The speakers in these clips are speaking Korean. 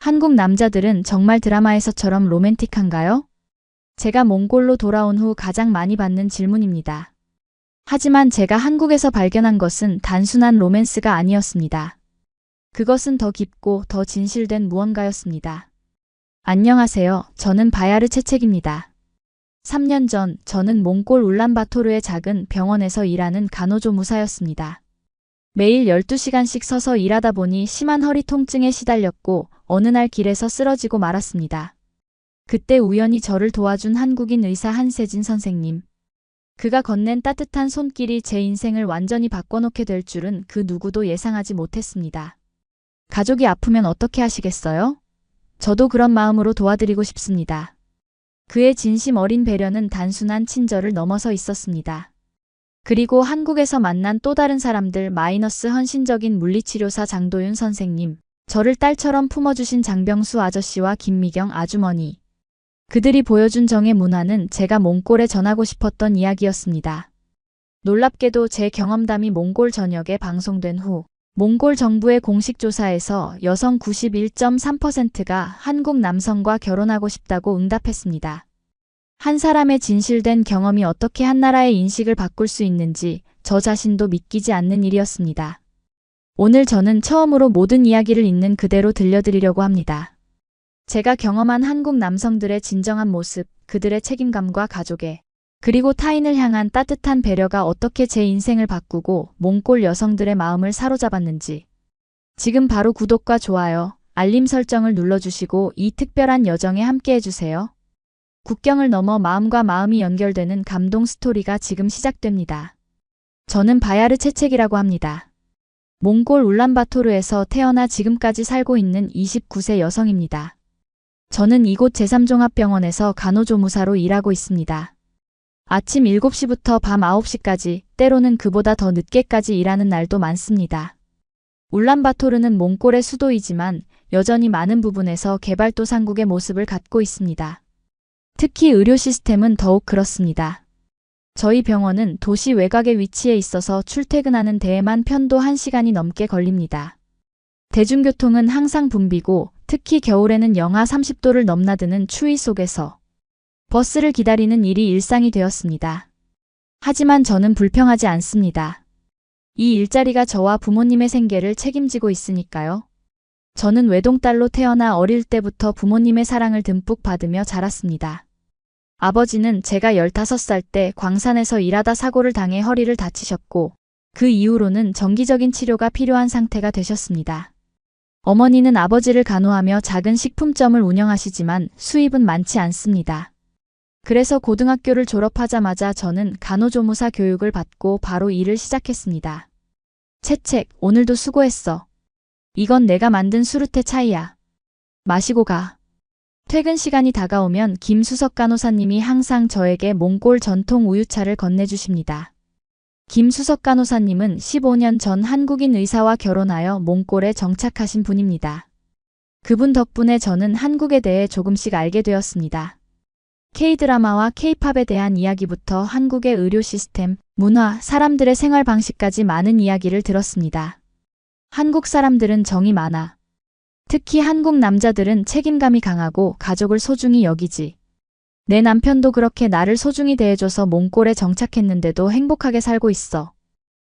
한국 남자들은 정말 드라마에서처럼 로맨틱한가요? 제가 몽골로 돌아온 후 가장 많이 받는 질문입니다. 하지만 제가 한국에서 발견한 것은 단순한 로맨스가 아니었습니다. 그것은 더 깊고 더 진실된 무언가였습니다. 안녕하세요. 저는 바야르 채책입니다. 3년 전 저는 몽골 울란바토르의 작은 병원에서 일하는 간호조무사였습니다. 매일 12시간씩 서서 일하다 보니 심한 허리 통증에 시달렸고 어느 날 길에서 쓰러지고 말았습니다. 그때 우연히 저를 도와준 한국인 의사 한세진 선생님. 그가 건넨 따뜻한 손길이 제 인생을 완전히 바꿔놓게 될 줄은 그 누구도 예상하지 못했습니다. 가족이 아프면 어떻게 하시겠어요? 저도 그런 마음으로 도와드리고 싶습니다. 그의 진심 어린 배려는 단순한 친절을 넘어서 있었습니다. 그리고 한국에서 만난 또 다른 사람들 마이너스 헌신적인 물리치료사 장도윤 선생님, 저를 딸처럼 품어주신 장병수 아저씨와 김미경 아주머니. 그들이 보여준 정의 문화는 제가 몽골에 전하고 싶었던 이야기였습니다. 놀랍게도 제 경험담이 몽골 전역에 방송된 후 몽골 정부의 공식 조사에서 여성 91.3%가 한국 남성과 결혼하고 싶다고 응답했습니다. 한 사람의 진실된 경험이 어떻게 한 나라의 인식을 바꿀 수 있는지 저 자신도 믿기지 않는 일이었습니다. 오늘 저는 처음으로 모든 이야기를 있는 그대로 들려드리려고 합니다. 제가 경험한 한국 남성들의 진정한 모습, 그들의 책임감과 가족의, 그리고 타인을 향한 따뜻한 배려가 어떻게 제 인생을 바꾸고 몽골 여성들의 마음을 사로잡았는지. 지금 바로 구독과 좋아요, 알림 설정을 눌러주시고 이 특별한 여정에 함께해주세요. 국경을 넘어 마음과 마음이 연결되는 감동 스토리가 지금 시작됩니다. 저는 바야르 채책이라고 합니다. 몽골 울란바토르에서 태어나 지금까지 살고 있는 29세 여성입니다. 저는 이곳 제3종합병원에서 간호조무사로 일하고 있습니다. 아침 7시부터 밤 9시까지, 때로는 그보다 더 늦게까지 일하는 날도 많습니다. 울란바토르는 몽골의 수도이지만 여전히 많은 부분에서 개발도상국의 모습을 갖고 있습니다. 특히 의료 시스템은 더욱 그렇습니다. 저희 병원은 도시 외곽에 위치해 있어서 출퇴근하는 데에만 편도 1시간이 넘게 걸립니다. 대중교통은 항상 붐비고 특히 겨울에는 영하 30도를 넘나드는 추위 속에서 버스를 기다리는 일이 일상이 되었습니다. 하지만 저는 불평하지 않습니다. 이 일자리가 저와 부모님의 생계를 책임지고 있으니까요. 저는 외동딸로 태어나 어릴 때부터 부모님의 사랑을 듬뿍 받으며 자랐습니다. 아버지는 제가 15살 때 광산에서 일하다 사고를 당해 허리를 다치셨고 그 이후로는 정기적인 치료가 필요한 상태가 되셨습니다. 어머니는 아버지를 간호하며 작은 식품점을 운영하시지만 수입은 많지 않습니다. 그래서 고등학교를 졸업하자마자 저는 간호조무사 교육을 받고 바로 일을 시작했습니다. 채책, 오늘도 수고했어. 이건 내가 만든 수루테 차이야. 마시고 가. 퇴근 시간이 다가오면 김수석 간호사님이 항상 저에게 몽골 전통 우유차를 건네주십니다. 김수석 간호사님은 15년 전 한국인 의사와 결혼하여 몽골에 정착하신 분입니다. 그분 덕분에 저는 한국에 대해 조금씩 알게 되었습니다. K-드라마와 K-팝에 대한 이야기부터 한국의 의료 시스템, 문화, 사람들의 생활 방식까지 많은 이야기를 들었습니다. 한국 사람들은 정이 많아. 특히 한국 남자들은 책임감이 강하고 가족을 소중히 여기지. 내 남편도 그렇게 나를 소중히 대해줘서 몽골에 정착했는데도 행복하게 살고 있어.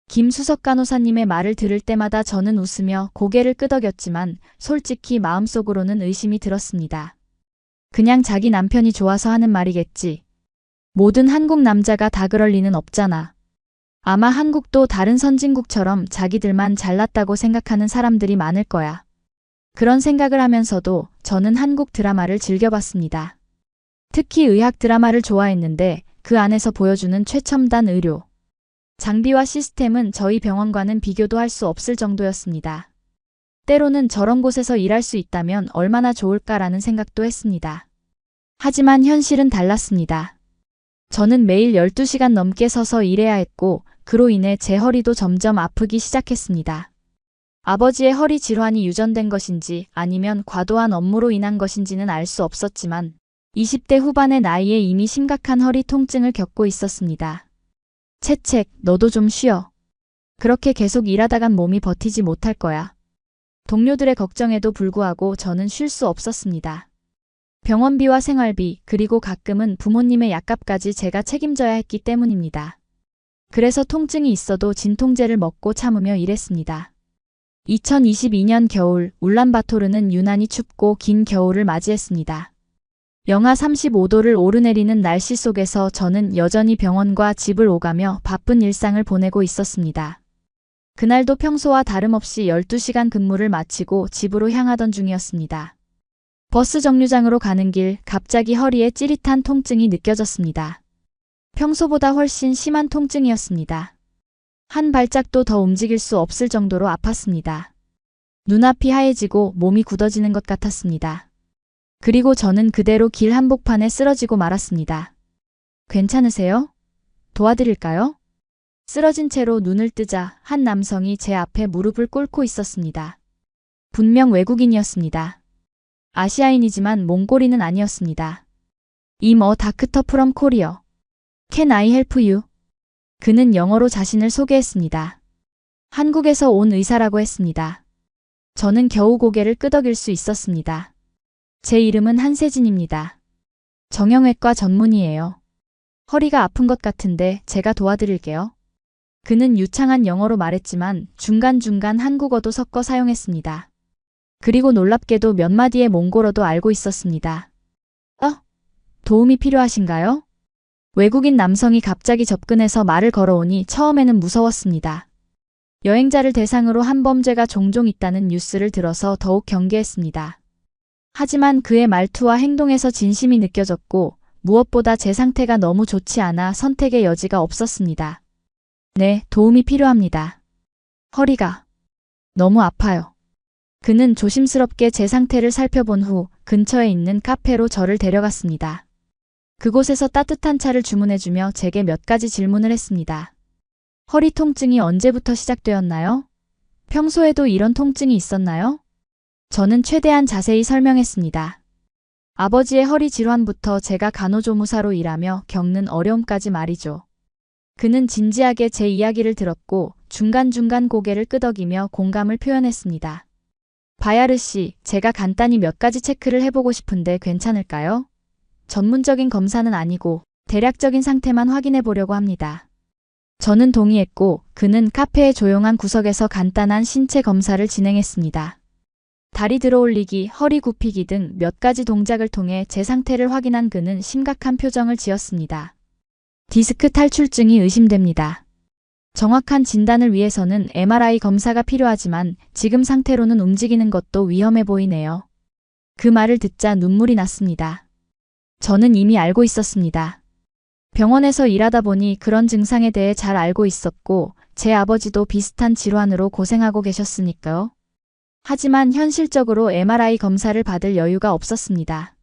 김수석 간호사님의 말을 들을 때마다 저는 웃으며 고개를 끄덕였지만 솔직히 마음속으로는 의심이 들었습니다. 그냥 자기 남편이 좋아서 하는 말이겠지. 모든 한국 남자가 다 그럴 리는 없잖아. 아마 한국도 다른 선진국처럼 자기들만 잘났다고 생각하는 사람들이 많을 거야. 그런 생각을 하면서도 저는 한국 드라마를 즐겨봤습니다. 특히 의학 드라마를 좋아했는데 그 안에서 보여주는 최첨단 의료, 장비와 시스템은 저희 병원과는 비교도 할 수 없을 정도였습니다. 때로는 저런 곳에서 일할 수 있다면 얼마나 좋을까라는 생각도 했습니다. 하지만 현실은 달랐습니다. 저는 매일 12시간 넘게 서서 일해야 했고 그로 인해 제 허리도 점점 아프기 시작했습니다. 아버지의 허리 질환이 유전된 것인지 아니면 과도한 업무로 인한 것인지는 알 수 없었지만 20대 후반의 나이에 이미 심각한 허리 통증을 겪고 있었습니다. 채책, 너도 좀 쉬어. 그렇게 계속 일하다간 몸이 버티지 못할 거야. 동료들의 걱정에도 불구하고 저는 쉴 수 없었습니다. 병원비와 생활비, 그리고 가끔은 부모님의 약값까지 제가 책임져야 했기 때문입니다. 그래서 통증이 있어도 진통제를 먹고 참으며 일했습니다. 2022년 겨울, 울란바토르는 유난히 춥고 긴 겨울을 맞이했습니다. 영하 35도를 오르내리는 날씨 속에서 저는 여전히 병원과 집을 오가며 바쁜 일상을 보내고 있었습니다. 그날도 평소와 다름없이 12시간 근무를 마치고 집으로 향하던 중이었습니다. 버스 정류장으로 가는 길, 갑자기 허리에 찌릿한 통증이 느껴졌습니다. 평소보다 훨씬 심한 통증이었습니다. 한 발짝도 더 움직일 수 없을 정도로 아팠습니다. 눈앞이 하얘지고 몸이 굳어지는 것 같았습니다. 그리고 저는 그대로 길 한복판에 쓰러지고 말았습니다. 괜찮으세요? 도와드릴까요? 쓰러진 채로 눈을 뜨자 한 남성이 제 앞에 무릎을 꿇고 있었습니다. 분명 외국인이었습니다. 아시아인이지만 몽골인은 아니었습니다. I'm a doctor from Korea. Can I help you? 그는 영어로 자신을 소개했습니다. 한국에서 온 의사라고 했습니다. 저는 겨우 고개를 끄덕일 수 있었습니다. 제 이름은 한세진입니다. 정형외과 전문의예요. 허리가 아픈 것 같은데 제가 도와드릴게요. 그는 유창한 영어로 말했지만 중간중간 한국어도 섞어 사용했습니다. 그리고 놀랍게도 몇 마디의 몽골어도 알고 있었습니다. 도움이 필요하신가요? 외국인 남성이 갑자기 접근해서 말을 걸어오니 처음에는 무서웠습니다. 여행자를 대상으로 한범죄가 종종 있다는 뉴스를 들어서 더욱 경계했습니다. 하지만 그의 말투와 행동에서 진심이 느껴졌고 무엇보다 제 상태가 너무 좋지 않아 선택의 여지가 없었습니다. 네, 도움이 필요합니다. 허리가 너무 아파요. 그는 조심스럽게 제 상태를 살펴본 후 근처에 있는 카페로 저를 데려갔습니다. 그곳에서 따뜻한 차를 주문해주며 제게 몇 가지 질문을 했습니다. 허리 통증이 언제부터 시작되었나요? 평소에도 이런 통증이 있었나요? 저는 최대한 자세히 설명했습니다. 아버지의 허리 질환부터 제가 간호조무사로 일하며 겪는 어려움까지 말이죠. 그는 진지하게 제 이야기를 들었고 중간중간 고개를 끄덕이며 공감을 표현했습니다. 바야르 씨, 제가 간단히 몇 가지 체크를 해보고 싶은데 괜찮을까요? 전문적인 검사는 아니고 대략적인 상태만 확인해 보려고 합니다. 저는 동의했고 그는 카페의 조용한 구석에서 간단한 신체 검사를 진행했습니다. 다리 들어올리기, 허리 굽히기 등 몇 가지 동작을 통해 제 상태를 확인한 그는 심각한 표정을 지었습니다. 디스크 탈출증이 의심됩니다. 정확한 진단을 위해서는 MRI 검사가 필요하지만 지금 상태로는 움직이는 것도 위험해 보이네요. 그 말을 듣자 눈물이 났습니다. 저는 이미 알고 있었습니다. 병원에서 일하다 보니 그런 증상에 대해 잘 알고 있었고 제 아버지도 비슷한 질환으로 고생하고 계셨으니까요. 하지만 현실적으로 MRI 검사를 받을 여유가 없었습니다.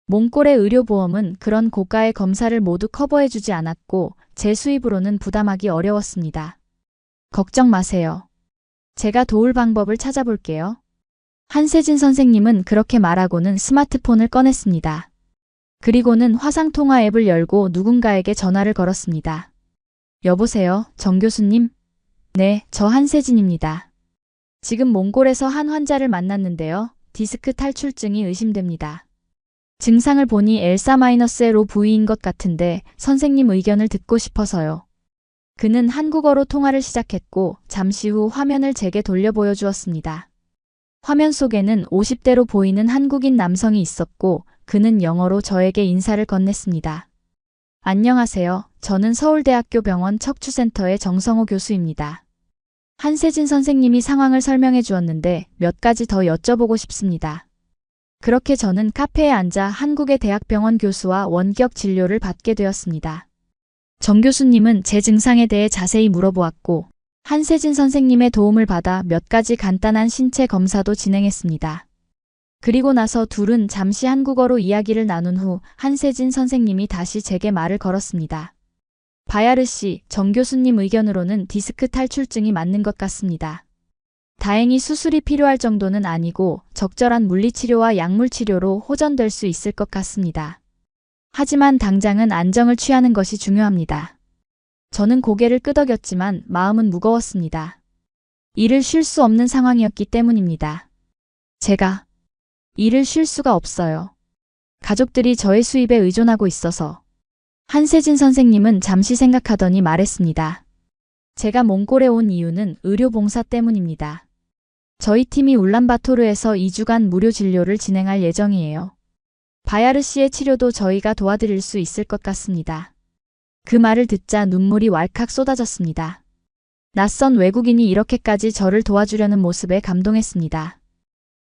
몽골의 의료보험은 그런 고가의 검사를 모두 커버해주지 않았고 제 수입으로는 부담하기 어려웠습니다. 걱정 마세요. 제가 도울 방법을 찾아볼게요. 한세진 선생님은 그렇게 말하고는 스마트폰을 꺼냈습니다. 그리고는 화상통화 앱을 열고 누군가에게 전화를 걸었습니다. 여보세요, 정 교수님? 네, 저 한세진입니다. 지금 몽골에서 한 환자를 만났는데요. 디스크 탈출증이 의심됩니다. 증상을 보니 엘사-L로 부위인 것 같은데 선생님 의견을 듣고 싶어서요. 그는 한국어로 통화를 시작했고 잠시 후 화면을 제게 돌려 보여주었습니다. 화면 속에는 50대로 보이는 한국인 남성이 있었고 그는 영어로 저에게 인사를 건넸습니다. 안녕하세요. 저는 서울대학교 병원 척추센터의 정성호 교수입니다. 한세진 선생님이 상황을 설명해 주었는데 몇 가지 더 여쭤보고 싶습니다. 그렇게 저는 카페에 앉아 한국의 대학병원 교수와 원격 진료를 받게 되었습니다. 정 교수님은 제 증상에 대해 자세히 물어보았고 한세진 선생님의 도움을 받아 몇 가지 간단한 신체 검사도 진행했습니다. 그리고 나서 둘은 잠시 한국어로 이야기를 나눈 후 한세진 선생님이 다시 제게 말을 걸었습니다. 바야르 씨, 정 교수님 의견으로는 디스크 탈출증이 맞는 것 같습니다. 다행히 수술이 필요할 정도는 아니고 적절한 물리치료와 약물치료로 호전될 수 있을 것 같습니다. 하지만 당장은 안정을 취하는 것이 중요합니다. 저는 고개를 끄덕였지만 마음은 무거웠습니다. 일을 쉴 수 없는 상황이었기 때문입니다. 제가 일을 쉴 수가 없어요. 가족들이 저의 수입에 의존하고 있어서. 한세진 선생님은 잠시 생각하더니 말했습니다. 제가 몽골에 온 이유는 의료봉사 때문입니다. 저희 팀이 울란바토르에서 2주간 무료 진료를 진행할 예정이에요. 바야르 씨의 치료도 저희가 도와드릴 수 있을 것 같습니다. 그 말을 듣자 눈물이 왈칵 쏟아졌습니다. 낯선 외국인이 이렇게까지 저를 도와주려는 모습에 감동했습니다.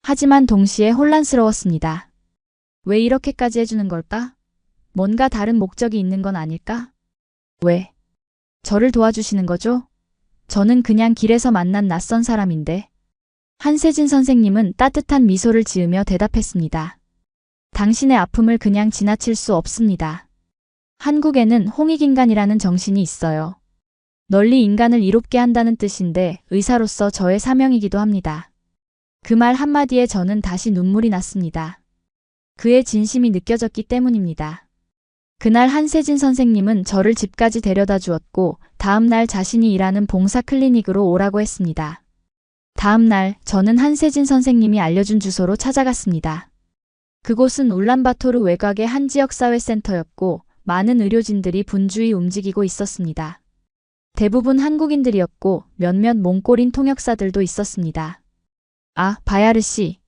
하지만 동시에 혼란스러웠습니다. 왜 이렇게까지 해주는 걸까? 뭔가 다른 목적이 있는 건 아닐까? 왜 저를 도와주시는 거죠? 저는 그냥 길에서 만난 낯선 사람인데. 한세진 선생님은 따뜻한 미소를 지으며 대답했습니다. 당신의 아픔을 그냥 지나칠 수 없습니다. 한국에는 홍익인간이라는 정신이 있어요. 널리 인간을 이롭게 한다는 뜻인데 의사로서 저의 사명이기도 합니다. 그 말 한마디에 저는 다시 눈물이 났습니다. 그의 진심이 느껴졌기 때문입니다. 그날 한세진 선생님은 저를 집까지 데려다 주었고 다음 날 자신이 일하는 봉사 클리닉으로 오라고 했습니다. 다음 날 저는 한세진 선생님이 알려준 주소로 찾아갔습니다. 그곳은 울란바토르 외곽의 한 지역사회센터였고 많은 의료진들이 분주히 움직이고 있었습니다. 대부분 한국인들이었고 몇몇 몽골인 통역사들도 있었습니다. 아, 바야르 씨.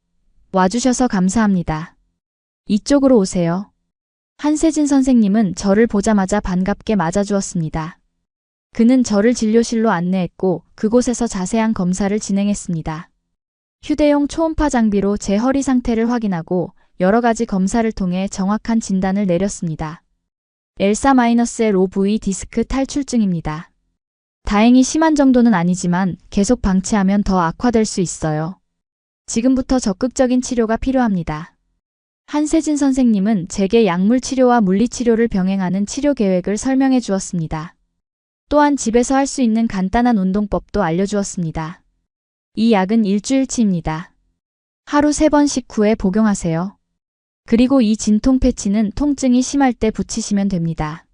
와주셔서 감사합니다. 이쪽으로 오세요. 한세진 선생님은 저를 보자마자 반갑게 맞아주었습니다. 그는 저를 진료실로 안내했고 그곳에서 자세한 검사를 진행했습니다. 휴대용 초음파 장비로 제 허리 상태를 확인하고 여러 가지 검사를 통해 정확한 진단을 내렸습니다. L4-로브이 디스크 탈출증입니다. 다행히 심한 정도는 아니지만 계속 방치하면 더 악화될 수 있어요. 지금부터 적극적인 치료가 필요합니다. 한세진 선생님은 제게 약물 치료와 물리치료를 병행하는 치료 계획을 설명해 주었습니다. 또한 집에서 할 수 있는 간단한 운동법도 알려주었습니다. 이 약은 일주일치입니다. 하루 3번씩 후에 복용하세요. 그리고 이 진통 패치는 통증이 심할 때 붙이시면 됩니다.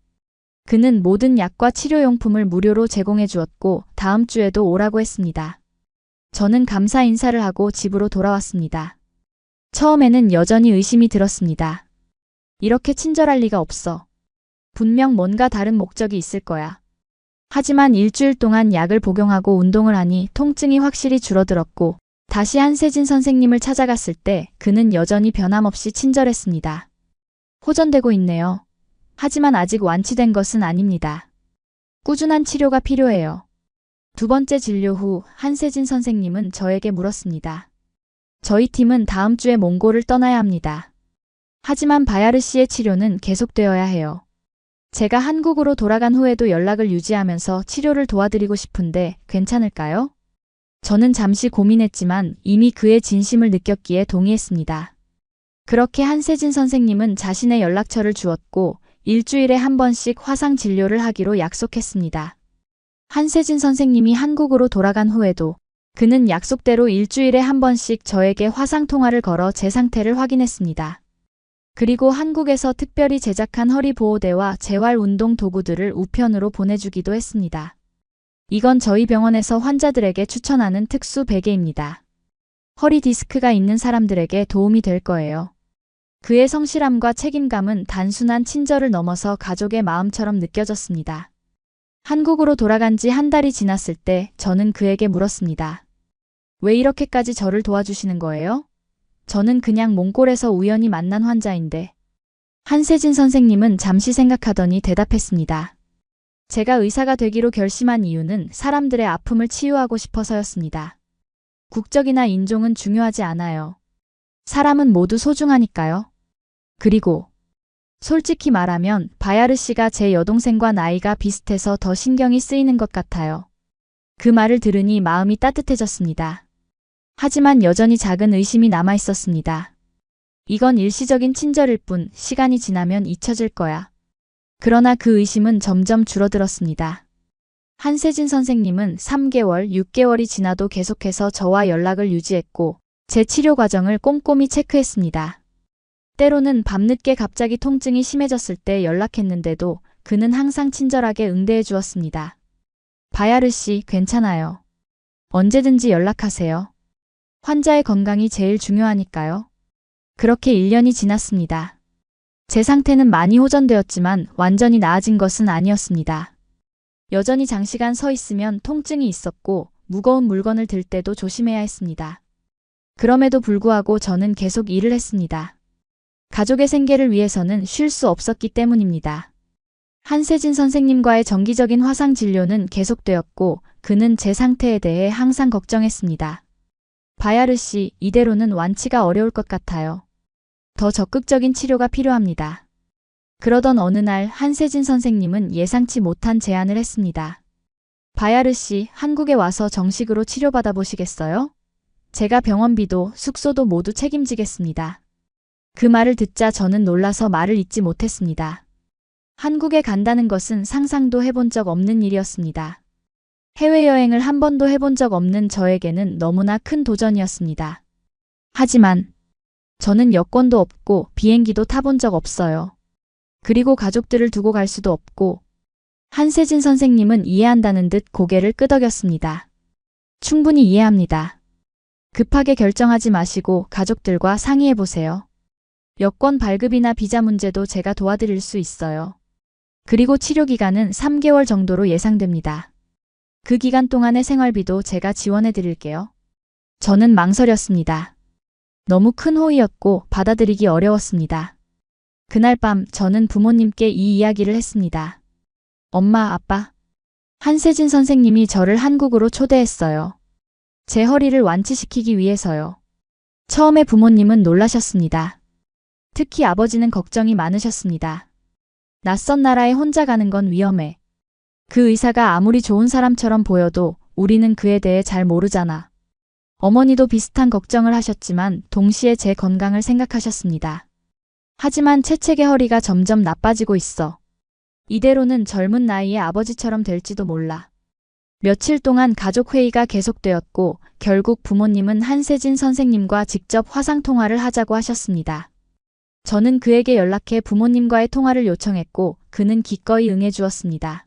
그는 모든 약과 치료용품을 무료로 제공해 주었고 다음 주에도 오라고 했습니다. 저는 감사 인사를 하고 집으로 돌아왔습니다. 처음에는 여전히 의심이 들었습니다. 이렇게 친절할 리가 없어. 분명 뭔가 다른 목적이 있을 거야. 하지만 일주일 동안 약을 복용하고 운동을 하니 통증이 확실히 줄어들었고 다시 한세진 선생님을 찾아갔을 때 그는 여전히 변함없이 친절했습니다. 호전되고 있네요. 하지만 아직 완치된 것은 아닙니다. 꾸준한 치료가 필요해요. 두 번째 진료 후 한세진 선생님은 저에게 물었습니다. 저희 팀은 다음 주에 몽골을 떠나야 합니다. 하지만 바야르 씨의 치료는 계속되어야 해요. 제가 한국으로 돌아간 후에도 연락을 유지하면서 치료를 도와드리고 싶은데 괜찮을까요? 저는 잠시 고민했지만 이미 그의 진심을 느꼈기에 동의했습니다. 그렇게 한세진 선생님은 자신의 연락처를 주었고 일주일에 한 번씩 화상 진료를 하기로 약속했습니다. 한세진 선생님이 한국으로 돌아간 후에도 그는 약속대로 일주일에 한 번씩 저에게 화상 통화를 걸어 제 상태를 확인했습니다. 그리고 한국에서 특별히 제작한 허리보호대와 재활운동 도구들을 우편으로 보내주기도 했습니다. 이건 저희 병원에서 환자들에게 추천하는 특수 베개입니다. 허리 디스크가 있는 사람들에게 도움이 될 거예요. 그의 성실함과 책임감은 단순한 친절을 넘어서 가족의 마음처럼 느껴졌습니다. 한국으로 돌아간 지 한 달이 지났을 때 저는 그에게 물었습니다. 왜 이렇게까지 저를 도와주시는 거예요? 저는 그냥 몽골에서 우연히 만난 환자인데. 한세진 선생님은 잠시 생각하더니 대답했습니다. 제가 의사가 되기로 결심한 이유는 사람들의 아픔을 치유하고 싶어서였습니다. 국적이나 인종은 중요하지 않아요. 사람은 모두 소중하니까요. 그리고 솔직히 말하면 바야르 씨가 제 여동생과 나이가 비슷해서 더 신경이 쓰이는 것 같아요. 그 말을 들으니 마음이 따뜻해졌습니다. 하지만 여전히 작은 의심이 남아 있었습니다. 이건 일시적인 친절일 뿐 시간이 지나면 잊혀질 거야. 그러나 그 의심은 점점 줄어들었습니다. 한세진 선생님은 3개월, 6개월이 지나도 계속해서 저와 연락을 유지했고 제 치료 과정을 꼼꼼히 체크했습니다. 때로는 밤늦게 갑자기 통증이 심해졌을 때 연락했는데도 그는 항상 친절하게 응대해 주었습니다. 바야르 씨, 괜찮아요. 언제든지 연락하세요. 환자의 건강이 제일 중요하니까요. 그렇게 1년이 지났습니다. 제 상태는 많이 호전되었지만 완전히 나아진 것은 아니었습니다. 여전히 장시간 서 있으면 통증이 있었고 무거운 물건을 들 때도 조심해야 했습니다. 그럼에도 불구하고 저는 계속 일을 했습니다. 가족의 생계를 위해서는 쉴 수 없었기 때문입니다. 한세진 선생님과의 정기적인 화상 진료는 계속되었고 그는 제 상태에 대해 항상 걱정했습니다. 바야르 씨, 이대로는 완치가 어려울 것 같아요. 더 적극적인 치료가 필요합니다. 그러던 어느 날 한세진 선생님은 예상치 못한 제안을 했습니다. 바야르 씨, 한국에 와서 정식으로 치료받아 보시겠어요? 제가 병원비도 숙소도 모두 책임지겠습니다. 그 말을 듣자 저는 놀라서 말을 잇지 못했습니다. 한국에 간다는 것은 상상도 해본 적 없는 일이었습니다. 해외여행을 한 번도 해본 적 없는 저에게는 너무나 큰 도전이었습니다. 하지만 저는 여권도 없고 비행기도 타본 적 없어요. 그리고 가족들을 두고 갈 수도 없고 한세진 선생님은 이해한다는 듯 고개를 끄덕였습니다. 충분히 이해합니다. 급하게 결정하지 마시고 가족들과 상의해보세요. 여권 발급이나 비자 문제도 제가 도와드릴 수 있어요. 그리고 치료 기간은 3개월 정도로 예상됩니다. 그 기간 동안의 생활비도 제가 지원해 드릴게요. 저는 망설였습니다. 너무 큰 호의였고 받아들이기 어려웠습니다. 그날 밤 저는 부모님께 이 이야기를 했습니다. 엄마, 아빠. 한세진 선생님이 저를 한국으로 초대했어요. 제 허리를 완치시키기 위해서요. 처음에 부모님은 놀라셨습니다. 특히 아버지는 걱정이 많으셨습니다. 낯선 나라에 혼자 가는 건 위험해. 그 의사가 아무리 좋은 사람처럼 보여도 우리는 그에 대해 잘 모르잖아. 어머니도 비슷한 걱정을 하셨지만 동시에 제 건강을 생각하셨습니다. 하지만 채책의 허리가 점점 나빠지고 있어. 이대로는 젊은 나이에 아버지처럼 될지도 몰라. 며칠 동안 가족회의가 계속되었고 결국 부모님은 한세진 선생님과 직접 화상통화를 하자고 하셨습니다. 저는 그에게 연락해 부모님과의 통화를 요청했고 그는 기꺼이 응해주었습니다.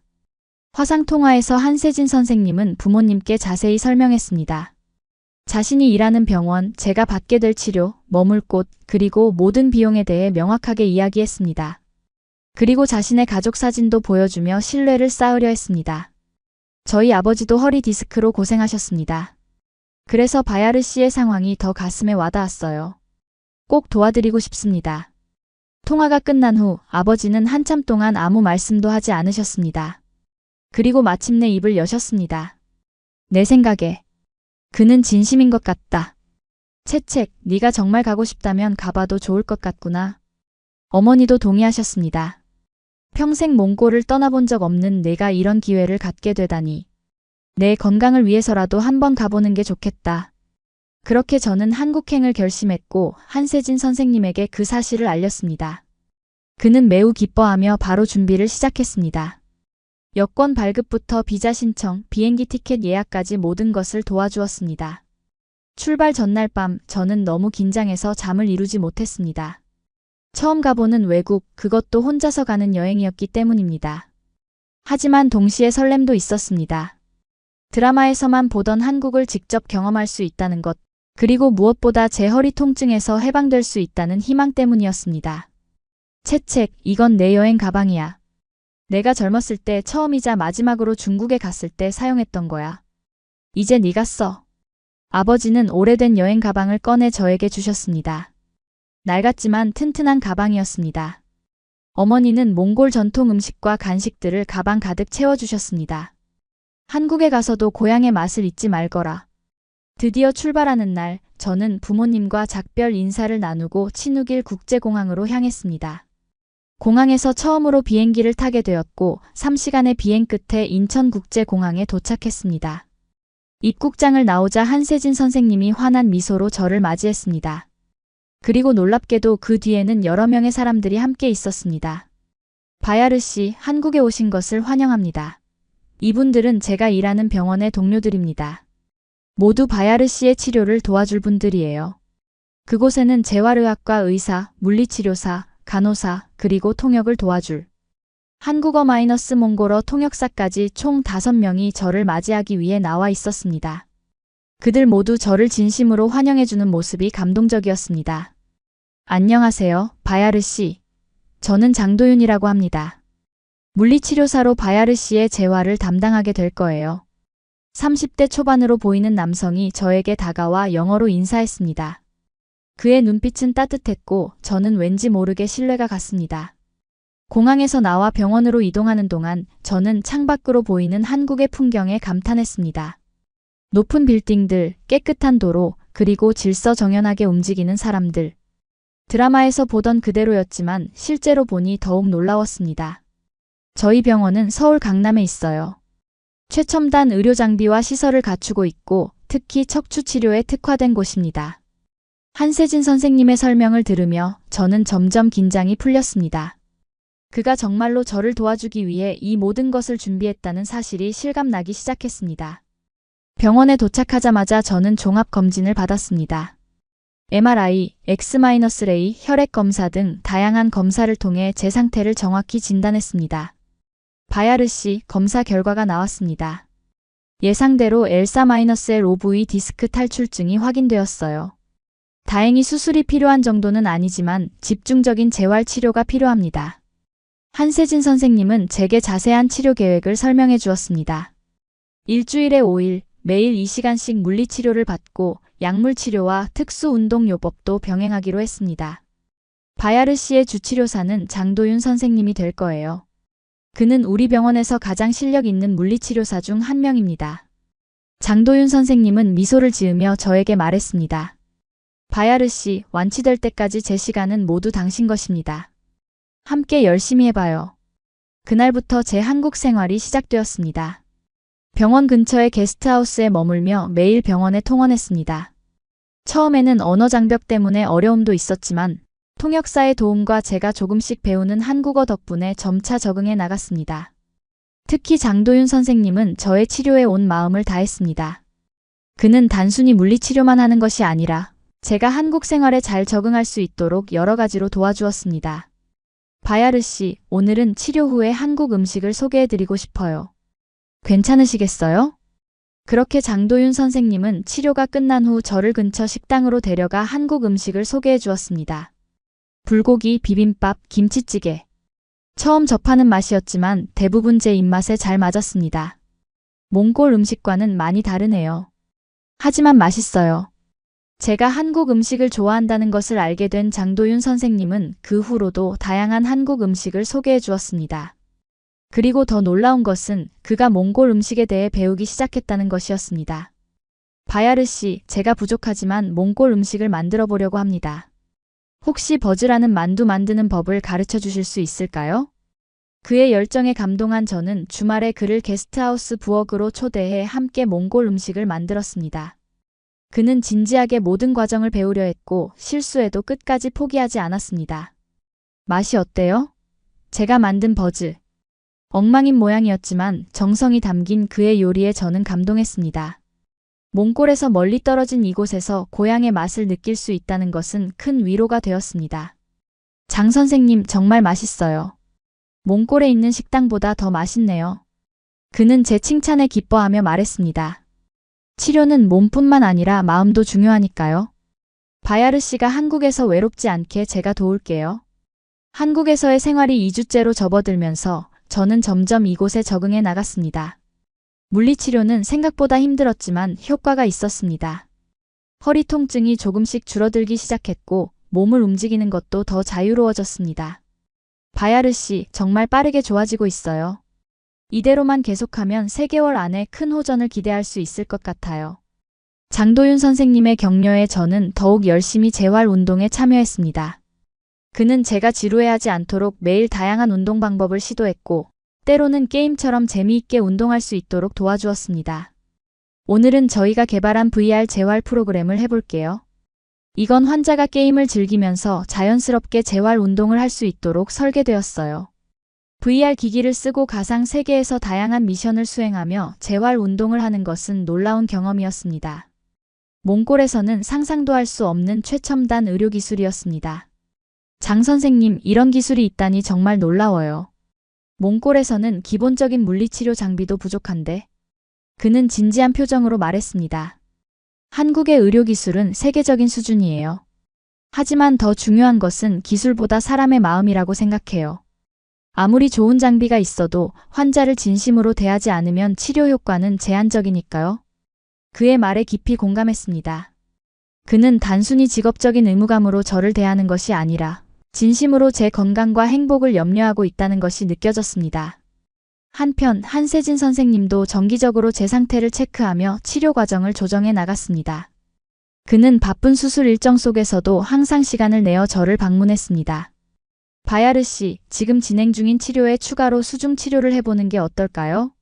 화상통화에서 한세진 선생님은 부모님께 자세히 설명했습니다. 자신이 일하는 병원, 제가 받게 될 치료, 머물 곳, 그리고 모든 비용에 대해 명확하게 이야기했습니다. 그리고 자신의 가족 사진도 보여주며 신뢰를 쌓으려 했습니다. 저희 아버지도 허리 디스크로 고생하셨습니다. 그래서 바야르 씨의 상황이 더 가슴에 와닿았어요. 꼭 도와드리고 싶습니다. 통화가 끝난 후 아버지는 한참 동안 아무 말씀도 하지 않으셨습니다. 그리고 마침내 입을 여셨습니다. 내 생각에 그는 진심인 것 같다. 채책, 네가 정말 가고 싶다면 가봐도 좋을 것 같구나. 어머니도 동의하셨습니다. 평생 몽골을 떠나본 적 없는 내가 이런 기회를 갖게 되다니. 내 건강을 위해서라도 한번 가보는 게 좋겠다. 그렇게 저는 한국행을 결심했고 한세진 선생님에게 그 사실을 알렸습니다. 그는 매우 기뻐하며 바로 준비를 시작했습니다. 여권 발급부터 비자 신청, 비행기 티켓 예약까지 모든 것을 도와주었습니다. 출발 전날 밤 저는 너무 긴장해서 잠을 이루지 못했습니다. 처음 가보는 외국, 그것도 혼자서 가는 여행이었기 때문입니다. 하지만 동시에 설렘도 있었습니다. 드라마에서만 보던 한국을 직접 경험할 수 있다는 것, 그리고 무엇보다 제 허리 통증에서 해방될 수 있다는 희망 때문이었습니다. 채책, 이건 내 여행 가방이야. 내가 젊었을 때 처음이자 마지막으로 중국에 갔을 때 사용했던 거야. 이제 네가 써. 아버지는 오래된 여행 가방을 꺼내 저에게 주셨습니다. 낡았지만 튼튼한 가방이었습니다. 어머니는 몽골 전통 음식과 간식들을 가방 가득 채워주셨습니다. 한국에 가서도 고향의 맛을 잊지 말거라. 드디어 출발하는 날, 저는 부모님과 작별 인사를 나누고 친우길 국제공항으로 향했습니다. 공항에서 처음으로 비행기를 타게 되었고 3시간의 비행 끝에 인천국제공항에 도착했습니다. 입국장을 나오자 한세진 선생님이 환한 미소로 저를 맞이했습니다. 그리고 놀랍게도 그 뒤에는 여러 명의 사람들이 함께 있었습니다. 바야르 씨, 한국에 오신 것을 환영합니다. 이분들은 제가 일하는 병원의 동료들입니다. 모두 바야르 씨의 치료를 도와줄 분들이에요. 그곳에는 재활의학과 의사, 물리치료사, 간호사, 그리고 통역을 도와줄 한국어 몽골어 통역사까지 총 5명이 저를 맞이하기 위해 나와 있었습니다. 그들 모두 저를 진심으로 환영해주는 모습이 감동적이었습니다. 안녕하세요, 바야르 씨. 저는 장도윤이라고 합니다. 물리치료사로 바야르 씨의 재활을 담당하게 될 거예요. 30대 초반으로 보이는 남성이 저에게 다가와 영어로 인사했습니다. 그의 눈빛은 따뜻했고 저는 왠지 모르게 신뢰가 갔습니다. 공항에서 나와 병원으로 이동하는 동안 저는 창밖으로 보이는 한국의 풍경에 감탄했습니다. 높은 빌딩들, 깨끗한 도로, 그리고 질서정연하게 움직이는 사람들. 드라마에서 보던 그대로였지만 실제로 보니 더욱 놀라웠습니다. 저희 병원은 서울 강남에 있어요. 최첨단 의료 장비와 시설을 갖추고 있고 특히 척추 치료에 특화된 곳입니다. 한세진 선생님의 설명을 들으며 저는 점점 긴장이 풀렸습니다. 그가 정말로 저를 도와주기 위해 이 모든 것을 준비했다는 사실이 실감나기 시작했습니다. 병원에 도착하자마자 저는 종합검진을 받았습니다. MRI, X-ray, 혈액 검사 등 다양한 검사를 통해 제 상태를 정확히 진단했습니다. 바야르 씨, 검사 결과가 나왔습니다. 예상대로 L4-L OV 디스크 탈출증이 확인되었어요. 다행히 수술이 필요한 정도는 아니지만 집중적인 재활 치료가 필요합니다. 한세진 선생님은 제게 자세한 치료 계획을 설명해 주었습니다. 일주일에 5일, 매일 2시간씩 물리치료를 받고 약물치료와 특수운동요법도 병행하기로 했습니다. 바야르 씨의 주치료사는 장도윤 선생님이 될 거예요. 그는 우리 병원에서 가장 실력 있는 물리치료사 중 한 명입니다. 장도윤 선생님은 미소를 지으며 저에게 말했습니다. 바야르 씨, 완치될 때까지 제 시간은 모두 당신 것입니다. 함께 열심히 해봐요. 그날부터 제 한국 생활이 시작되었습니다. 병원 근처의 게스트하우스에 머물며 매일 병원에 통원했습니다. 처음에는 언어 장벽 때문에 어려움도 있었지만 통역사의 도움과 제가 조금씩 배우는 한국어 덕분에 점차 적응해 나갔습니다. 특히 장도윤 선생님은 저의 치료에 온 마음을 다했습니다. 그는 단순히 물리치료만 하는 것이 아니라 제가 한국 생활에 잘 적응할 수 있도록 여러 가지로 도와주었습니다. 바야르 씨, 오늘은 치료 후에 한국 음식을 소개해드리고 싶어요. 괜찮으시겠어요? 그렇게 장도윤 선생님은 치료가 끝난 후 저를 근처 식당으로 데려가 한국 음식을 소개해 주었습니다. 불고기, 비빔밥, 김치찌개. 처음 접하는 맛이었지만 대부분 제 입맛에 잘 맞았습니다. 몽골 음식과는 많이 다르네요. 하지만 맛있어요. 제가 한국 음식을 좋아한다는 것을 알게 된 장도윤 선생님은 그 후로도 다양한 한국 음식을 소개해 주었습니다. 그리고 더 놀라운 것은 그가 몽골 음식에 대해 배우기 시작했다는 것이었습니다. 바야르 씨, 제가 부족하지만 몽골 음식을 만들어 보려고 합니다. 혹시 버즈라는 만두 만드는 법을 가르쳐 주실 수 있을까요? 그의 열정에 감동한 저는 주말에 그를 게스트하우스 부엌으로 초대해 함께 몽골 음식을 만들었습니다. 그는 진지하게 모든 과정을 배우려 했고 실수해도 끝까지 포기하지 않았습니다. 맛이 어때요? 제가 만든 버즈. 엉망인 모양이었지만 정성이 담긴 그의 요리에 저는 감동했습니다. 몽골에서 멀리 떨어진 이곳에서 고향의 맛을 느낄 수 있다는 것은 큰 위로가 되었습니다. 장 선생님, 정말 맛있어요. 몽골에 있는 식당보다 더 맛있네요. 그는 제 칭찬에 기뻐하며 말했습니다. 치료는 몸뿐만 아니라 마음도 중요하니까요. 바야르 씨가 한국에서 외롭지 않게 제가 도울게요. 한국에서의 생활이 2주째로 접어들면서 저는 점점 이곳에 적응해 나갔습니다. 물리치료는 생각보다 힘들었지만 효과가 있었습니다. 허리 통증이 조금씩 줄어들기 시작했고 몸을 움직이는 것도 더 자유로워졌습니다. 바야르 씨, 정말 빠르게 좋아지고 있어요. 이대로만 계속하면 3개월 안에 큰 호전을 기대할 수 있을 것 같아요. 장도윤 선생님의 격려에 저는 더욱 열심히 재활 운동에 참여했습니다. 그는 제가 지루해하지 않도록 매일 다양한 운동 방법을 시도했고 때로는 게임처럼 재미있게 운동할 수 있도록 도와주었습니다. 오늘은 저희가 개발한 VR 재활 프로그램을 해볼게요. 이건 환자가 게임을 즐기면서 자연스럽게 재활 운동을 할 수 있도록 설계되었어요. VR 기기를 쓰고 가상 세계에서 다양한 미션을 수행하며 재활 운동을 하는 것은 놀라운 경험이었습니다. 몽골에서는 상상도 할 수 없는 최첨단 의료 기술이었습니다. 장 선생님, 이런 기술이 있다니 정말 놀라워요. 몽골에서는 기본적인 물리치료 장비도 부족한데. 그는 진지한 표정으로 말했습니다. 한국의 의료기술은 세계적인 수준이에요. 하지만 더 중요한 것은 기술보다 사람의 마음이라고 생각해요. 아무리 좋은 장비가 있어도 환자를 진심으로 대하지 않으면 치료 효과는 제한적이니까요. 그의 말에 깊이 공감했습니다. 그는 단순히 직업적인 의무감으로 저를 대하는 것이 아니라 진심으로 제 건강과 행복을 염려하고 있다는 것이 느껴졌습니다. 한편 한세진 선생님도 정기적으로 제 상태를 체크하며 치료 과정을 조정해 나갔습니다. 그는 바쁜 수술 일정 속에서도 항상 시간을 내어 저를 방문했습니다. 바야르 씨, 지금 진행 중인 치료에 추가로 수중 치료를 해보는 게 어떨까요?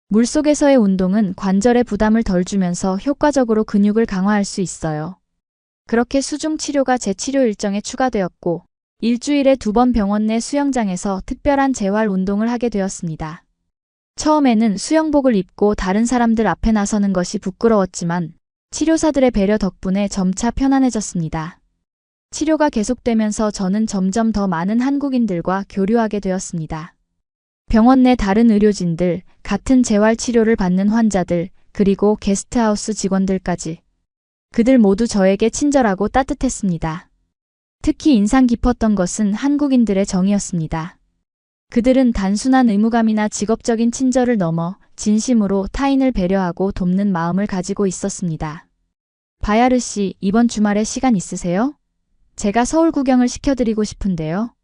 물속에서의 운동은 관절에 부담을 덜 주면서 효과적으로 근육을 강화할 수 있어요. 그렇게 수중 치료가 제 치료 일정에 추가되었고, 일주일에 2번 병원 내 수영장에서 특별한 재활 운동을 하게 되었습니다. 처음에는 수영복을 입고 다른 사람들 앞에 나서는 것이 부끄러웠지만 치료사들의 배려 덕분에 점차 편안해졌습니다. 치료가 계속되면서 저는 점점 더 많은 한국인들과 교류하게 되었습니다. 병원 내 다른 의료진들, 같은 재활 치료를 받는 환자들, 그리고 게스트하우스 직원들까지. 그들 모두 저에게 친절하고 따뜻했습니다. 특히 인상 깊었던 것은 한국인들의 정이었습니다. 그들은 단순한 의무감이나 직업적인 친절을 넘어 진심으로 타인을 배려하고 돕는 마음을 가지고 있었습니다. 바야르 씨, 이번 주말에 시간 있으세요? 제가 서울 구경을 시켜드리고 싶은데요.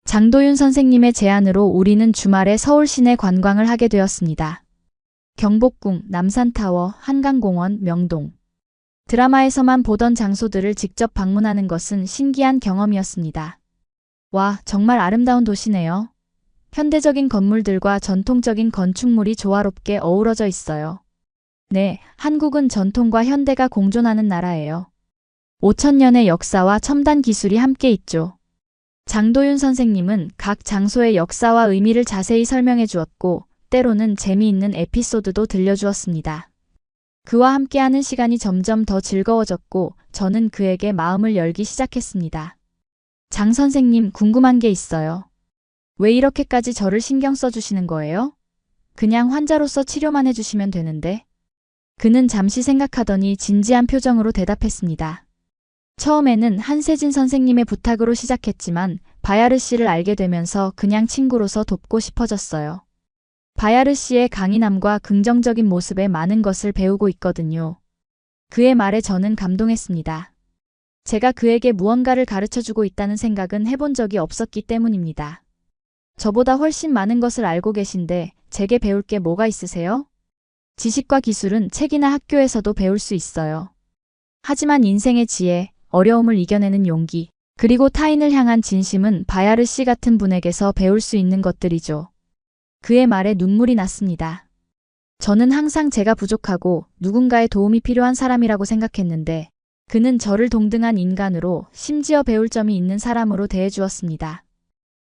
장도윤 선생님의 제안으로 우리는 주말에 서울 시내 관광을 하게 되었습니다. 경복궁, 남산타워, 한강공원, 명동. 드라마에서만 보던 장소들을 직접 방문하는 것은 신기한 경험이었습니다. 와, 정말 아름다운 도시네요. 현대적인 건물들과 전통적인 건축물이 조화롭게 어우러져 있어요. 네, 한국은 전통과 현대가 공존하는 나라예요. 5,000년의 역사와 첨단 기술이 함께 있죠. 장도윤 선생님은 각 장소의 역사와 의미를 자세히 설명해 주었고, 때로는 재미있는 에피소드도 들려주었습니다. 그와 함께하는 시간이 점점 더 즐거워졌고, 저는 그에게 마음을 열기 시작했습니다. 장 선생님, 궁금한 게 있어요. 왜 이렇게까지 저를 신경 써주시는 거예요? 그냥 환자로서 치료만 해주시면 되는데. 그는 잠시 생각하더니 진지한 표정으로 대답했습니다. 처음에는 한세진 선생님의 부탁으로 시작했지만 바야르 씨를 알게 되면서 그냥 친구로서 돕고 싶어졌어요. 바야르 씨의 강인함과 긍정적인 모습에 많은 것을 배우고 있거든요. 그의 말에 저는 감동했습니다. 제가 그에게 무언가를 가르쳐주고 있다는 생각은 해본 적이 없었기 때문입니다. 저보다 훨씬 많은 것을 알고 계신데 제게 배울 게 뭐가 있으세요? 지식과 기술은 책이나 학교에서도 배울 수 있어요. 하지만 인생의 지혜, 어려움을 이겨내는 용기, 그리고 타인을 향한 진심은 바야르 씨 같은 분에게서 배울 수 있는 것들이죠. 그의 말에 눈물이 났습니다. 저는 항상 제가 부족하고 누군가의 도움이 필요한 사람이라고 생각했는데 그는 저를 동등한 인간으로 심지어 배울 점이 있는 사람으로 대해주었습니다.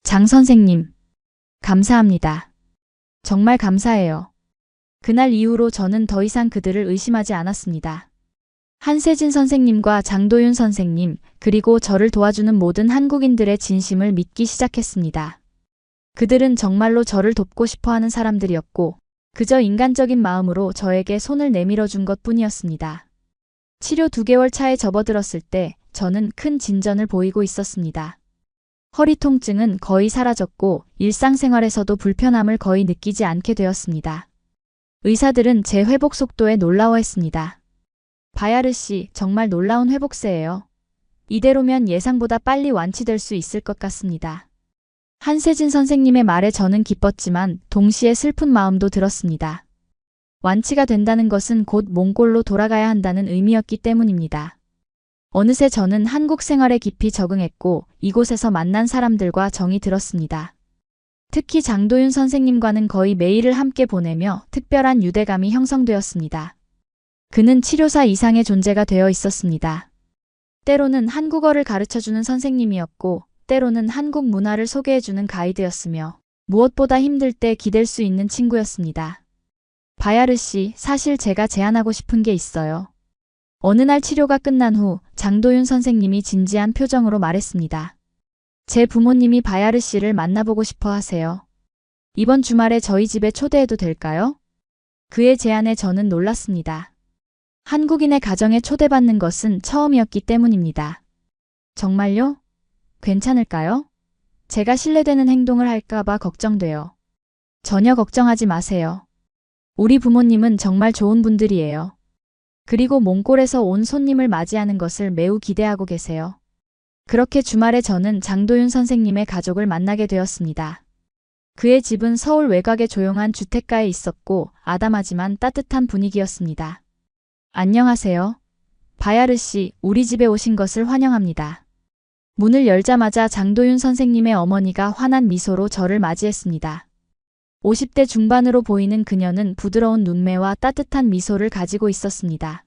장 선생님, 감사합니다. 정말 감사해요. 그날 이후로 저는 더 이상 그들을 의심하지 않았습니다. 한세진 선생님과 장도윤 선생님, 그리고 저를 도와주는 모든 한국인들의 진심을 믿기 시작했습니다. 그들은 정말로 저를 돕고 싶어하는 사람들이었고, 그저 인간적인 마음으로 저에게 손을 내밀어 준 것뿐이었습니다. 치료 2개월 차에 접어들었을 때 저는 큰 진전을 보이고 있었습니다. 허리 통증은 거의 사라졌고 일상생활에서도 불편함을 거의 느끼지 않게 되었습니다. 의사들은 제 회복 속도에 놀라워했습니다. 바야르 씨, 정말 놀라운 회복세예요. 이대로면 예상보다 빨리 완치될 수 있을 것 같습니다. 한세진 선생님의 말에 저는 기뻤지만 동시에 슬픈 마음도 들었습니다. 완치가 된다는 것은 곧 몽골로 돌아가야 한다는 의미였기 때문입니다. 어느새 저는 한국 생활에 깊이 적응했고 이곳에서 만난 사람들과 정이 들었습니다. 특히 장도윤 선생님과는 거의 매일을 함께 보내며 특별한 유대감이 형성되었습니다. 그는 치료사 이상의 존재가 되어 있었습니다. 때로는 한국어를 가르쳐주는 선생님이었고 때로는 한국 문화를 소개해주는 가이드였으며 무엇보다 힘들 때 기댈 수 있는 친구였습니다. 바야르 씨, 사실 제가 제안하고 싶은 게 있어요. 어느 날 치료가 끝난 후 장도윤 선생님이 진지한 표정으로 말했습니다. 제 부모님이 바야르 씨를 만나보고 싶어 하세요. 이번 주말에 저희 집에 초대해도 될까요? 그의 제안에 저는 놀랐습니다. 한국인의 가정에 초대받는 것은 처음이었기 때문입니다. 정말요? 괜찮을까요? 제가 신뢰되는 행동을 할까봐 걱정돼요. 전혀 걱정하지 마세요. 우리 부모님은 정말 좋은 분들이에요. 그리고 몽골에서 온 손님을 맞이하는 것을 매우 기대하고 계세요. 그렇게 주말에 저는 장도윤 선생님의 가족을 만나게 되었습니다. 그의 집은 서울 외곽의 조용한 주택가에 있었고 아담하지만 따뜻한 분위기였습니다. 안녕하세요. 바야르 씨, 우리 집에 오신 것을 환영합니다. 문을 열자마자 장도윤 선생님의 어머니가 환한 미소로 저를 맞이했습니다. 50대 중반으로 보이는 그녀는 부드러운 눈매와 따뜻한 미소를 가지고 있었습니다.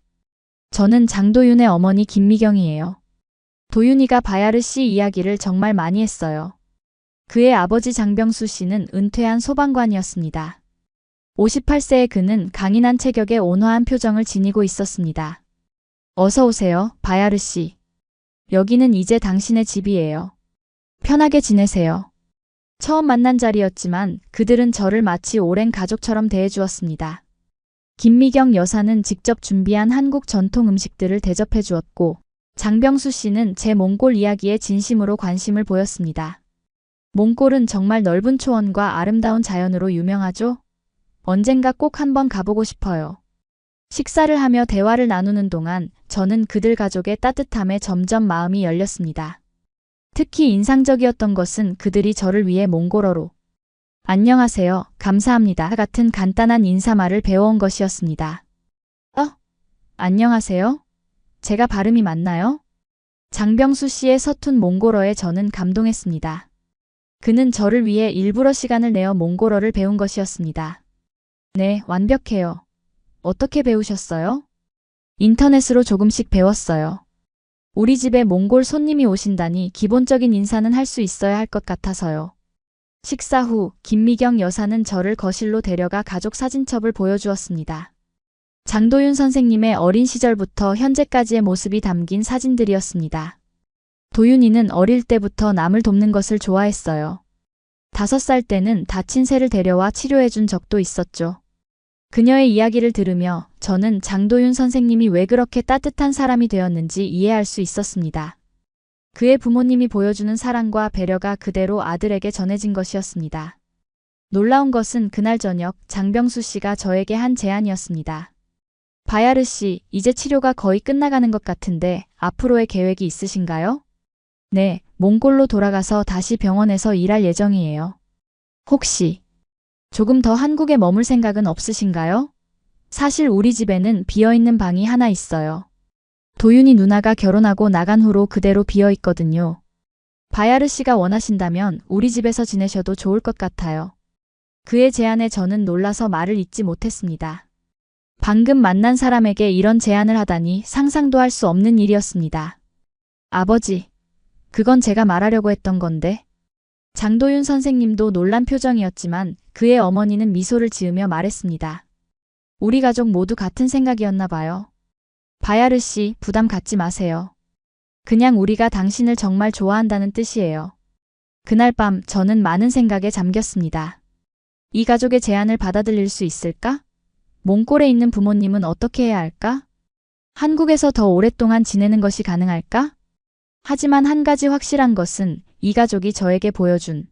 저는 장도윤의 어머니 김미경이에요. 도윤이가 바야르 씨 이야기를 정말 많이 했어요. 그의 아버지 장병수 씨는 은퇴한 소방관이었습니다. 58세의 그는 강인한 체격에 온화한 표정을 지니고 있었습니다. 어서 오세요, 바야르 씨. 여기는 이제 당신의 집이에요. 편하게 지내세요. 처음 만난 자리였지만 그들은 저를 마치 오랜 가족처럼 대해주었습니다. 김미경 여사는 직접 준비한 한국 전통 음식들을 대접해 주었고 장병수 씨는 제 몽골 이야기에 진심으로 관심을 보였습니다. 몽골은 정말 넓은 초원과 아름다운 자연으로 유명하죠? 언젠가 꼭 한번 가보고 싶어요. 식사를 하며 대화를 나누는 동안 저는 그들 가족의 따뜻함에 점점 마음이 열렸습니다. 특히 인상적이었던 것은 그들이 저를 위해 몽골어로 안녕하세요, 감사합니다 같은 간단한 인사말을 배워온 것이었습니다. 안녕하세요? 제가 발음이 맞나요? 장병수 씨의 서툰 몽골어에 저는 감동했습니다. 그는 저를 위해 일부러 시간을 내어 몽골어를 배운 것이었습니다. 네, 완벽해요. 어떻게 배우셨어요? 인터넷으로 조금씩 배웠어요. 우리 집에 몽골 손님이 오신다니 기본적인 인사는 할 수 있어야 할 것 같아서요. 식사 후 김미경 여사는 저를 거실로 데려가 가족 사진첩을 보여주었습니다. 장도윤 선생님의 어린 시절부터 현재까지의 모습이 담긴 사진들이었습니다. 도윤이는 어릴 때부터 남을 돕는 것을 좋아했어요. 5살 때는 다친 새를 데려와 치료해준 적도 있었죠. 그녀의 이야기를 들으며 저는 장도윤 선생님이 왜 그렇게 따뜻한 사람이 되었는지 이해할 수 있었습니다. 그의 부모님이 보여주는 사랑과 배려가 그대로 아들에게 전해진 것이었습니다. 놀라운 것은 그날 저녁 장병수 씨가 저에게 한 제안이었습니다. 바야르 씨, 이제 치료가 거의 끝나가는 것 같은데 앞으로의 계획이 있으신가요? 네, 몽골로 돌아가서 다시 병원에서 일할 예정이에요. 혹시 조금 더 한국에 머물 생각은 없으신가요? 사실 우리 집에는 비어있는 방이 하나 있어요. 도윤이 누나가 결혼하고 나간 후로 그대로 비어있거든요. 바야르 씨가 원하신다면 우리 집에서 지내셔도 좋을 것 같아요. 그의 제안에 저는 놀라서 말을 잇지 못했습니다. 방금 만난 사람에게 이런 제안을 하다니 상상도 할 수 없는 일이었습니다. 아버지, 그건 제가 말하려고 했던 건데. 장도윤 선생님도 놀란 표정이었지만 그의 어머니는 미소를 지으며 말했습니다. 우리 가족 모두 같은 생각이었나 봐요. 바야르 씨, 부담 갖지 마세요. 그냥 우리가 당신을 정말 좋아한다는 뜻이에요. 그날 밤 저는 많은 생각에 잠겼습니다. 이 가족의 제안을 받아들일 수 있을까? 몽골에 있는 부모님은 어떻게 해야 할까? 한국에서 더 오랫동안 지내는 것이 가능할까? 하지만 한 가지 확실한 것은 이 가족이 저에게 보여준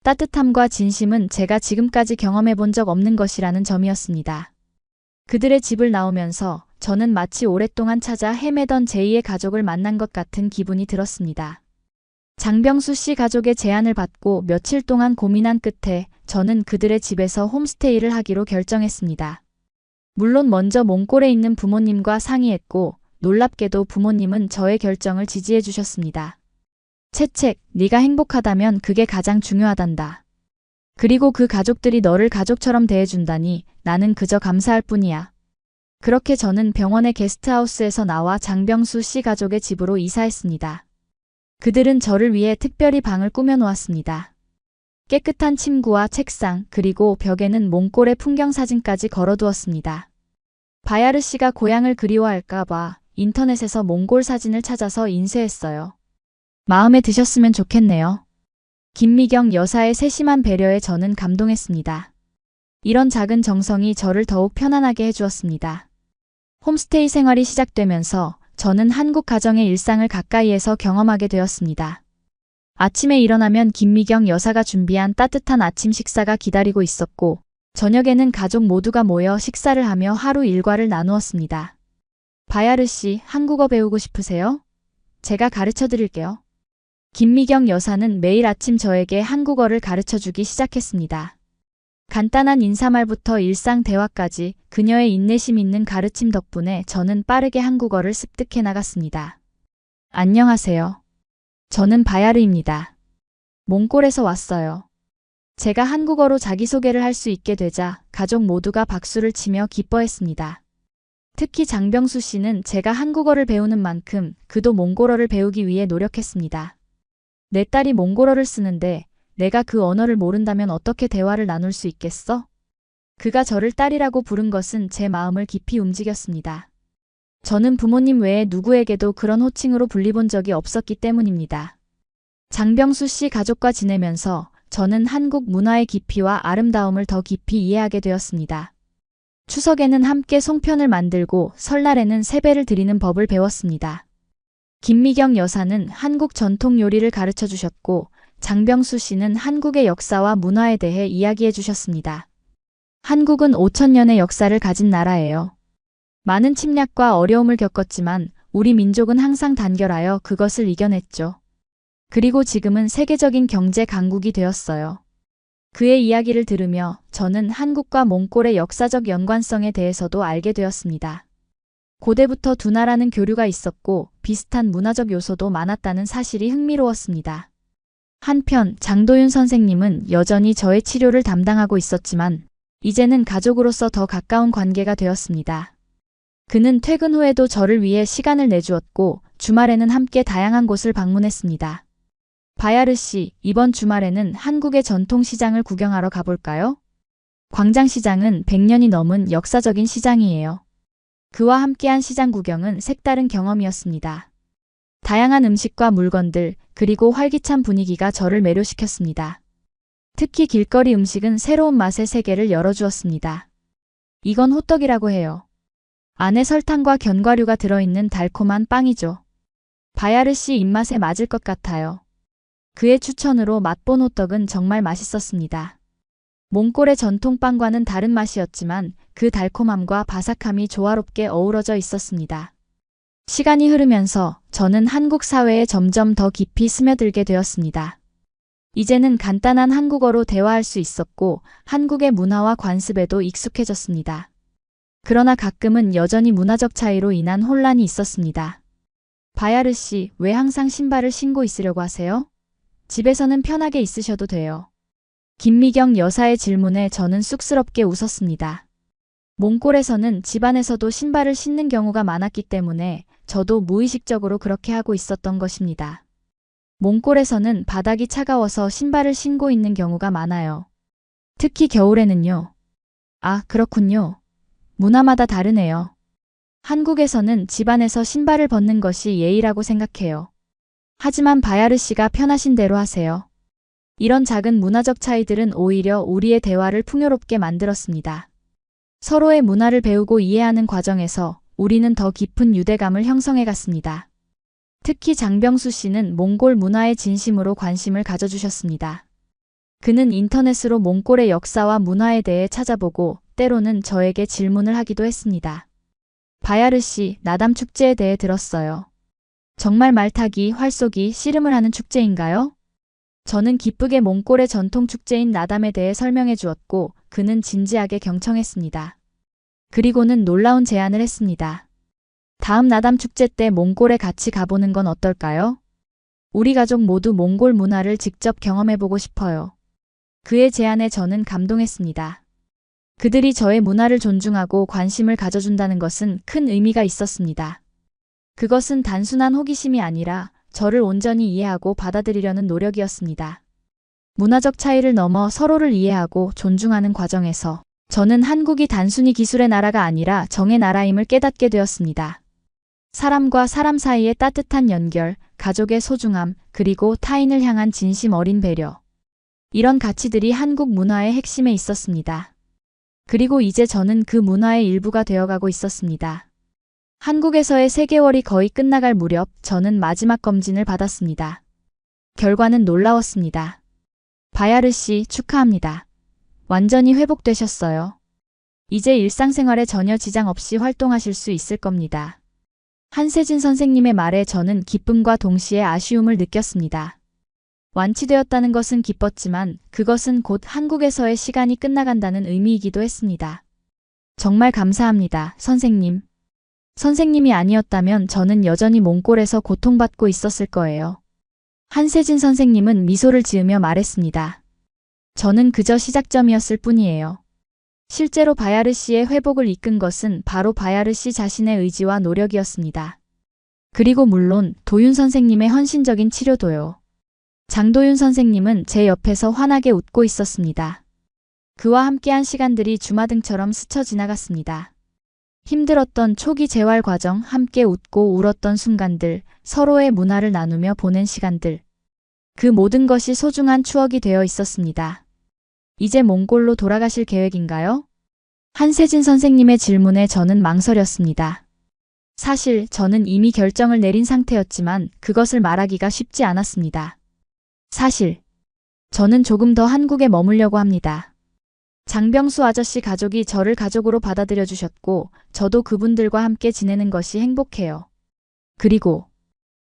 따뜻함과 진심은 제가 지금까지 경험해 본 적 없는 것이라는 점이었습니다. 그들의 집을 나오면서 저는 마치 오랫동안 찾아 헤매던 제2의 가족을 만난 것 같은 기분이 들었습니다. 장병수 씨 가족의 제안을 받고 며칠 동안 고민한 끝에 저는 그들의 집에서 홈스테이를 하기로 결정했습니다. 물론 먼저 몽골에 있는 부모님과 상의했고 놀랍게도 부모님은 저의 결정을 지지해 주셨습니다. 채책, 네가 행복하다면 그게 가장 중요하단다. 그리고 그 가족들이 너를 가족처럼 대해준다니 나는 그저 감사할 뿐이야. 그렇게 저는 병원의 게스트하우스에서 나와 장병수 씨 가족의 집으로 이사했습니다. 그들은 저를 위해 특별히 방을 꾸며놓았습니다. 깨끗한 침구와 책상, 그리고 벽에는 몽골의 풍경 사진까지 걸어두었습니다. 바야르 씨가 고향을 그리워할까봐 인터넷에서 몽골 사진을 찾아서 인쇄했어요. 마음에 드셨으면 좋겠네요. 김미경 여사의 세심한 배려에 저는 감동했습니다. 이런 작은 정성이 저를 더욱 편안하게 해주었습니다. 홈스테이 생활이 시작되면서 저는 한국 가정의 일상을 가까이에서 경험하게 되었습니다. 아침에 일어나면 김미경 여사가 준비한 따뜻한 아침 식사가 기다리고 있었고, 저녁에는 가족 모두가 모여 식사를 하며 하루 일과를 나누었습니다. 바야르 씨, 한국어 배우고 싶으세요? 제가 가르쳐 드릴게요. 김미경 여사는 매일 아침 저에게 한국어를 가르쳐 주기 시작했습니다. 간단한 인사말부터 일상 대화까지 그녀의 인내심 있는 가르침 덕분에 저는 빠르게 한국어를 습득해 나갔습니다. 안녕하세요. 저는 바야르입니다. 몽골에서 왔어요. 제가 한국어로 자기소개를 할 수 있게 되자 가족 모두가 박수를 치며 기뻐했습니다. 특히 장병수 씨는 제가 한국어를 배우는 만큼 그도 몽골어를 배우기 위해 노력했습니다. 내 딸이 몽골어를 쓰는데 내가 그 언어를 모른다면 어떻게 대화를 나눌 수 있겠어? 그가 저를 딸이라고 부른 것은 제 마음을 깊이 움직였습니다. 저는 부모님 외에 누구에게도 그런 호칭으로 불리본 적이 없었기 때문입니다. 장병수 씨 가족과 지내면서 저는 한국 문화의 깊이와 아름다움을 더 깊이 이해하게 되었습니다. 추석에는 함께 송편을 만들고 설날에는 세배를 드리는 법을 배웠습니다. 김미경 여사는 한국 전통 요리를 가르쳐 주셨고, 장병수 씨는 한국의 역사와 문화에 대해 이야기해 주셨습니다. 한국은 5,000년의 역사를 가진 나라예요. 많은 침략과 어려움을 겪었지만 우리 민족은 항상 단결하여 그것을 이겨냈죠. 그리고 지금은 세계적인 경제 강국이 되었어요. 그의 이야기를 들으며 저는 한국과 몽골의 역사적 연관성에 대해서도 알게 되었습니다. 고대부터 두 나라는 교류가 있었고 비슷한 문화적 요소도 많았다는 사실이 흥미로웠습니다. 한편 장도윤 선생님은 여전히 저의 치료를 담당하고 있었지만 이제는 가족으로서 더 가까운 관계가 되었습니다. 그는 퇴근 후에도 저를 위해 시간을 내주었고 주말에는 함께 다양한 곳을 방문했습니다. 바야르 씨, 이번 주말에는 한국의 전통시장을 구경하러 가볼까요? 광장시장은 100년이 넘은 역사적인 시장이에요. 그와 함께한 시장 구경은 색다른 경험이었습니다. 다양한 음식과 물건들, 그리고 활기찬 분위기가 저를 매료시켰습니다. 특히 길거리 음식은 새로운 맛의 세계를 열어주었습니다. 이건 호떡이라고 해요. 안에 설탕과 견과류가 들어있는 달콤한 빵이죠. 바야르 씨 입맛에 맞을 것 같아요. 그의 추천으로 맛본 호떡은 정말 맛있었습니다. 몽골의 전통빵과는 다른 맛이었지만 그 달콤함과 바삭함이 조화롭게 어우러져 있었습니다. 시간이 흐르면서 저는 한국 사회에 점점 더 깊이 스며들게 되었습니다. 이제는 간단한 한국어로 대화할 수 있었고 한국의 문화와 관습에도 익숙해졌습니다. 그러나 가끔은 여전히 문화적 차이로 인한 혼란이 있었습니다. 바야르 씨, 왜 항상 신발을 신고 있으려고 하세요? 집에서는 편하게 있으셔도 돼요. 김미경 여사의 질문에 저는 쑥스럽게 웃었습니다. 몽골에서는 집안에서도 신발을 신는 경우가 많았기 때문에 저도 무의식적으로 그렇게 하고 있었던 것입니다. 몽골에서는 바닥이 차가워서 신발을 신고 있는 경우가 많아요. 특히 겨울에는요. 아, 그렇군요. 문화마다 다르네요. 한국에서는 집안에서 신발을 벗는 것이 예의라고 생각해요. 하지만 바야르 씨가 편하신 대로 하세요. 이런 작은 문화적 차이들은 오히려 우리의 대화를 풍요롭게 만들었습니다. 서로의 문화를 배우고 이해하는 과정에서 우리는 더 깊은 유대감을 형성해 갔습니다. 특히 장병수 씨는 몽골 문화에 진심으로 관심을 가져주셨습니다. 그는 인터넷으로 몽골의 역사와 문화에 대해 찾아보고 때로는 저에게 질문을 하기도 했습니다. 바야르 씨, 나담 축제에 대해 들었어요. 정말 말타기, 활쏘기, 씨름을 하는 축제인가요? 저는 기쁘게 몽골의 전통 축제인 나담에 대해 설명해 주었고 그는 진지하게 경청했습니다. 그리고는 놀라운 제안을 했습니다. 다음 나담 축제 때 몽골에 같이 가보는 건 어떨까요? 우리 가족 모두 몽골 문화를 직접 경험해보고 싶어요. 그의 제안에 저는 감동했습니다. 그들이 저의 문화를 존중하고 관심을 가져준다는 것은 큰 의미가 있었습니다. 그것은 단순한 호기심이 아니라 저를 온전히 이해하고 받아들이려는 노력이었습니다. 문화적 차이를 넘어 서로를 이해하고 존중하는 과정에서 저는 한국이 단순히 기술의 나라가 아니라 정의 나라임을 깨닫게 되었습니다. 사람과 사람 사이의 따뜻한 연결, 가족의 소중함, 그리고 타인을 향한 진심 어린 배려. 이런 가치들이 한국 문화의 핵심에 있었습니다. 그리고 이제 저는 그 문화의 일부가 되어가고 있었습니다. 한국에서의 3개월이 거의 끝나갈 무렵 저는 마지막 검진을 받았습니다. 결과는 놀라웠습니다. 바야르 씨, 축하합니다. 완전히 회복되셨어요. 이제 일상생활에 전혀 지장 없이 활동하실 수 있을 겁니다. 한세진 선생님의 말에 저는 기쁨과 동시에 아쉬움을 느꼈습니다. 완치되었다는 것은 기뻤지만 그것은 곧 한국에서의 시간이 끝나간다는 의미이기도 했습니다. 정말 감사합니다, 선생님. 선생님이 아니었다면 저는 여전히 몽골에서 고통받고 있었을 거예요. 한세진 선생님은 미소를 지으며 말했습니다. 저는 그저 시작점이었을 뿐이에요. 실제로 바야르 씨의 회복을 이끈 것은 바로 바야르 씨 자신의 의지와 노력이었습니다. 그리고 물론 도윤 선생님의 헌신적인 치료도요. 장도윤 선생님은 제 옆에서 환하게 웃고 있었습니다. 그와 함께한 시간들이 주마등처럼 스쳐 지나갔습니다. 힘들었던 초기 재활 과정, 함께 웃고 울었던 순간들, 서로의 문화를 나누며 보낸 시간들. 그 모든 것이 소중한 추억이 되어 있었습니다. 이제 몽골로 돌아가실 계획인가요? 한세진 선생님의 질문에 저는 망설였습니다. 사실 저는 이미 결정을 내린 상태였지만 그것을 말하기가 쉽지 않았습니다. 사실 저는 조금 더 한국에 머물려고 합니다. 장병수 아저씨 가족이 저를 가족으로 받아들여 주셨고 저도 그분들과 함께 지내는 것이 행복해요. 그리고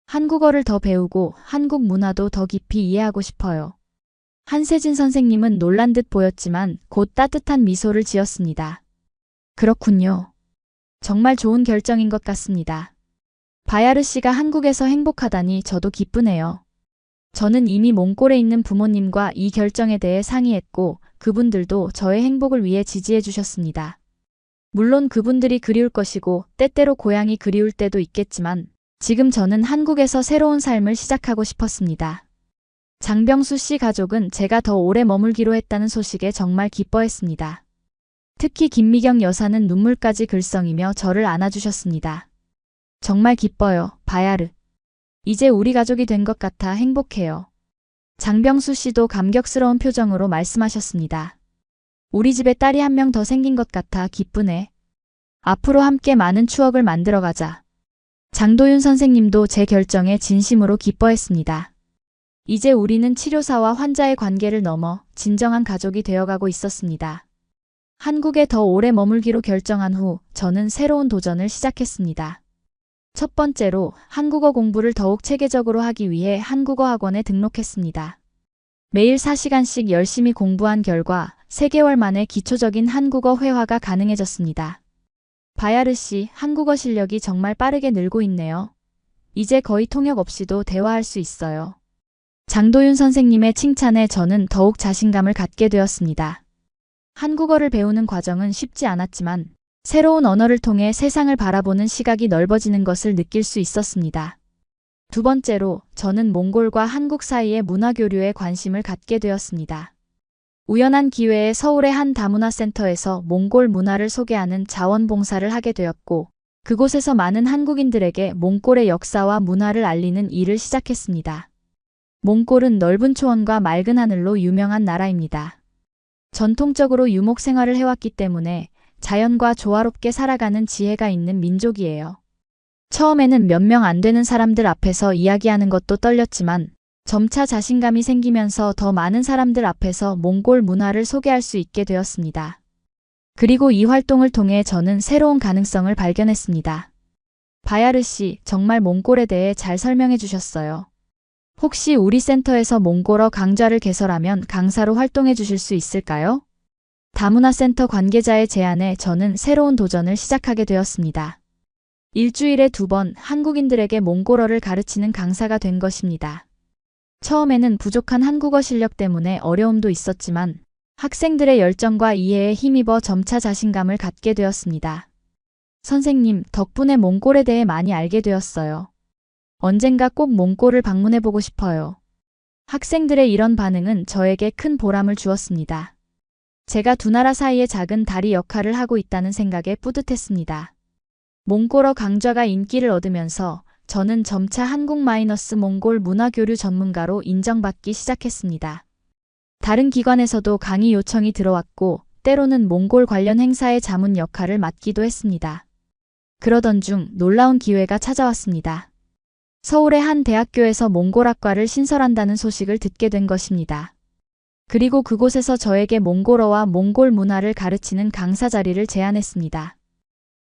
한국어를 더 배우고 한국 문화도 더 깊이 이해하고 싶어요. 한세진 선생님은 놀란 듯 보였지만 곧 따뜻한 미소를 지었습니다. 그렇군요. 정말 좋은 결정인 것 같습니다. 바야르 씨가 한국에서 행복하다니 저도 기쁘네요. 저는 이미 몽골에 있는 부모님과 이 결정에 대해 상의했고 그분들도 저의 행복을 위해 지지해 주셨습니다. 물론 그분들이 그리울 것이고 때때로 고향이 그리울 때도 있겠지만 지금 저는 한국에서 새로운 삶을 시작하고 싶었습니다. 장병수 씨 가족은 제가 더 오래 머물기로 했다는 소식에 정말 기뻐했습니다. 특히 김미경 여사는 눈물까지 글썽이며 저를 안아주셨습니다. 정말 기뻐요, 바야르. 이제 우리 가족이 된 것 같아 행복해요. 장병수 씨도 감격스러운 표정으로 말씀하셨습니다. 우리 집에 딸이 한 명 더 생긴 것 같아 기쁘네. 앞으로 함께 많은 추억을 만들어가자. 장도윤 선생님도 제 결정에 진심으로 기뻐했습니다. 이제 우리는 치료사와 환자의 관계를 넘어 진정한 가족이 되어가고 있었습니다. 한국에 더 오래 머물기로 결정한 후 저는 새로운 도전을 시작했습니다. 첫 번째로 한국어 공부를 더욱 체계적으로 하기 위해 한국어 학원에 등록했습니다. 매일 4시간씩 열심히 공부한 결과 3개월 만에 기초적인 한국어 회화가 가능해졌습니다. 바야르 씨, 한국어 실력이 정말 빠르게 늘고 있네요. 이제 거의 통역 없이도 대화할 수 있어요. 장도윤 선생님의 칭찬에 저는 더욱 자신감을 갖게 되었습니다. 한국어를 배우는 과정은 쉽지 않았지만 새로운 언어를 통해 세상을 바라보는 시각이 넓어지는 것을 느낄 수 있었습니다. 두 번째로 저는 몽골과 한국 사이의 문화교류에 관심을 갖게 되었습니다. 우연한 기회에 서울의 한 다문화센터에서 몽골 문화를 소개하는 자원봉사를 하게 되었고 그곳에서 많은 한국인들에게 몽골의 역사와 문화를 알리는 일을 시작했습니다. 몽골은 넓은 초원과 맑은 하늘로 유명한 나라입니다. 전통적으로 유목 생활을 해왔기 때문에 자연과 조화롭게 살아가는 지혜가 있는 민족이에요. 처음에는 몇 명 안 되는 사람들 앞에서 이야기하는 것도 떨렸지만 점차 자신감이 생기면서 더 많은 사람들 앞에서 몽골 문화를 소개할 수 있게 되었습니다. 그리고 이 활동을 통해 저는 새로운 가능성을 발견했습니다. 바야르 씨, 정말 몽골에 대해 잘 설명해 주셨어요. 혹시 우리 센터에서 몽골어 강좌를 개설하면 강사로 활동해 주실 수 있을까요? 다문화센터 관계자의 제안에 저는 새로운 도전을 시작하게 되었습니다. 일주일에 2번 한국인들에게 몽골어를 가르치는 강사가 된 것입니다. 처음에는 부족한 한국어 실력 때문에 어려움도 있었지만 학생들의 열정과 이해에 힘입어 점차 자신감을 갖게 되었습니다. 선생님, 덕분에 몽골에 대해 많이 알게 되었어요. 언젠가 꼭 몽골을 방문해보고 싶어요. 학생들의 이런 반응은 저에게 큰 보람을 주었습니다. 제가 두 나라 사이의 작은 다리 역할을 하고 있다는 생각에 뿌듯했습니다. 몽골어 강좌가 인기를 얻으면서 저는 점차 한국-몽골 문화교류 전문가로 인정받기 시작했습니다. 다른 기관에서도 강의 요청이 들어왔고 때로는 몽골 관련 행사의 자문 역할을 맡기도 했습니다. 그러던 중 놀라운 기회가 찾아왔습니다. 서울의 한 대학교에서 몽골학과를 신설한다는 소식을 듣게 된 것입니다. 그리고 그곳에서 저에게 몽골어와 몽골 문화를 가르치는 강사 자리를 제안했습니다.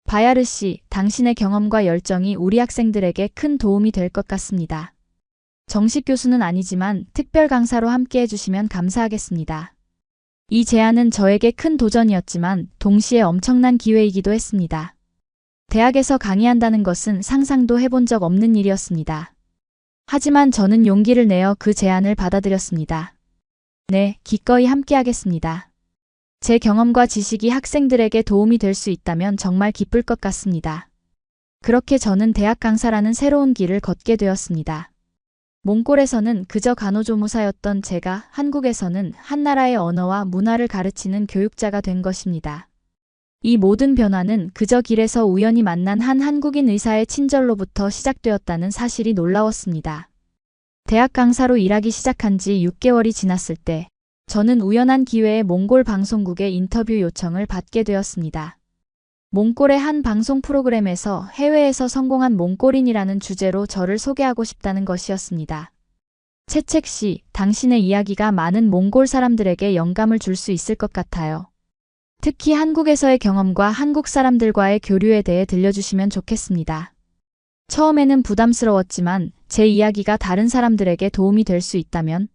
바야르 씨, 당신의 경험과 열정이 우리 학생들에게 큰 도움이 될 것 같습니다. 정식 교수는 아니지만 특별 강사로 함께 해주시면 감사하겠습니다. 이 제안은 저에게 큰 도전이었지만 동시에 엄청난 기회이기도 했습니다. 대학에서 강의한다는 것은 상상도 해본 적 없는 일이었습니다. 하지만 저는 용기를 내어 그 제안을 받아들였습니다. 네, 기꺼이 함께하겠습니다. 제 경험과 지식이 학생들에게 도움이 될 수 있다면 정말 기쁠 것 같습니다. 그렇게 저는 대학 강사라는 새로운 길을 걷게 되었습니다. 몽골에서는 그저 간호조무사였던 제가 한국에서는 한 나라의 언어와 문화를 가르치는 교육자가 된 것입니다. 이 모든 변화는 그저 길에서 우연히 만난 한 한국인 의사의 친절로부터 시작되었다는 사실이 놀라웠습니다. 대학 강사로 일하기 시작한 지 6개월이 지났을 때 저는 우연한 기회에 몽골 방송국의 인터뷰 요청을 받게 되었습니다. 몽골의 한 방송 프로그램에서 해외에서 성공한 몽골인이라는 주제로 저를 소개하고 싶다는 것이었습니다. 채책 씨, 당신의 이야기가 많은 몽골 사람들에게 영감을 줄 수 있을 것 같아요. 특히 한국에서의 경험과 한국 사람들과의 교류에 대해 들려주시면 좋겠습니다. 처음에는 부담스러웠지만 제 이야기가 다른 사람들에게 도움이 될 수 있다면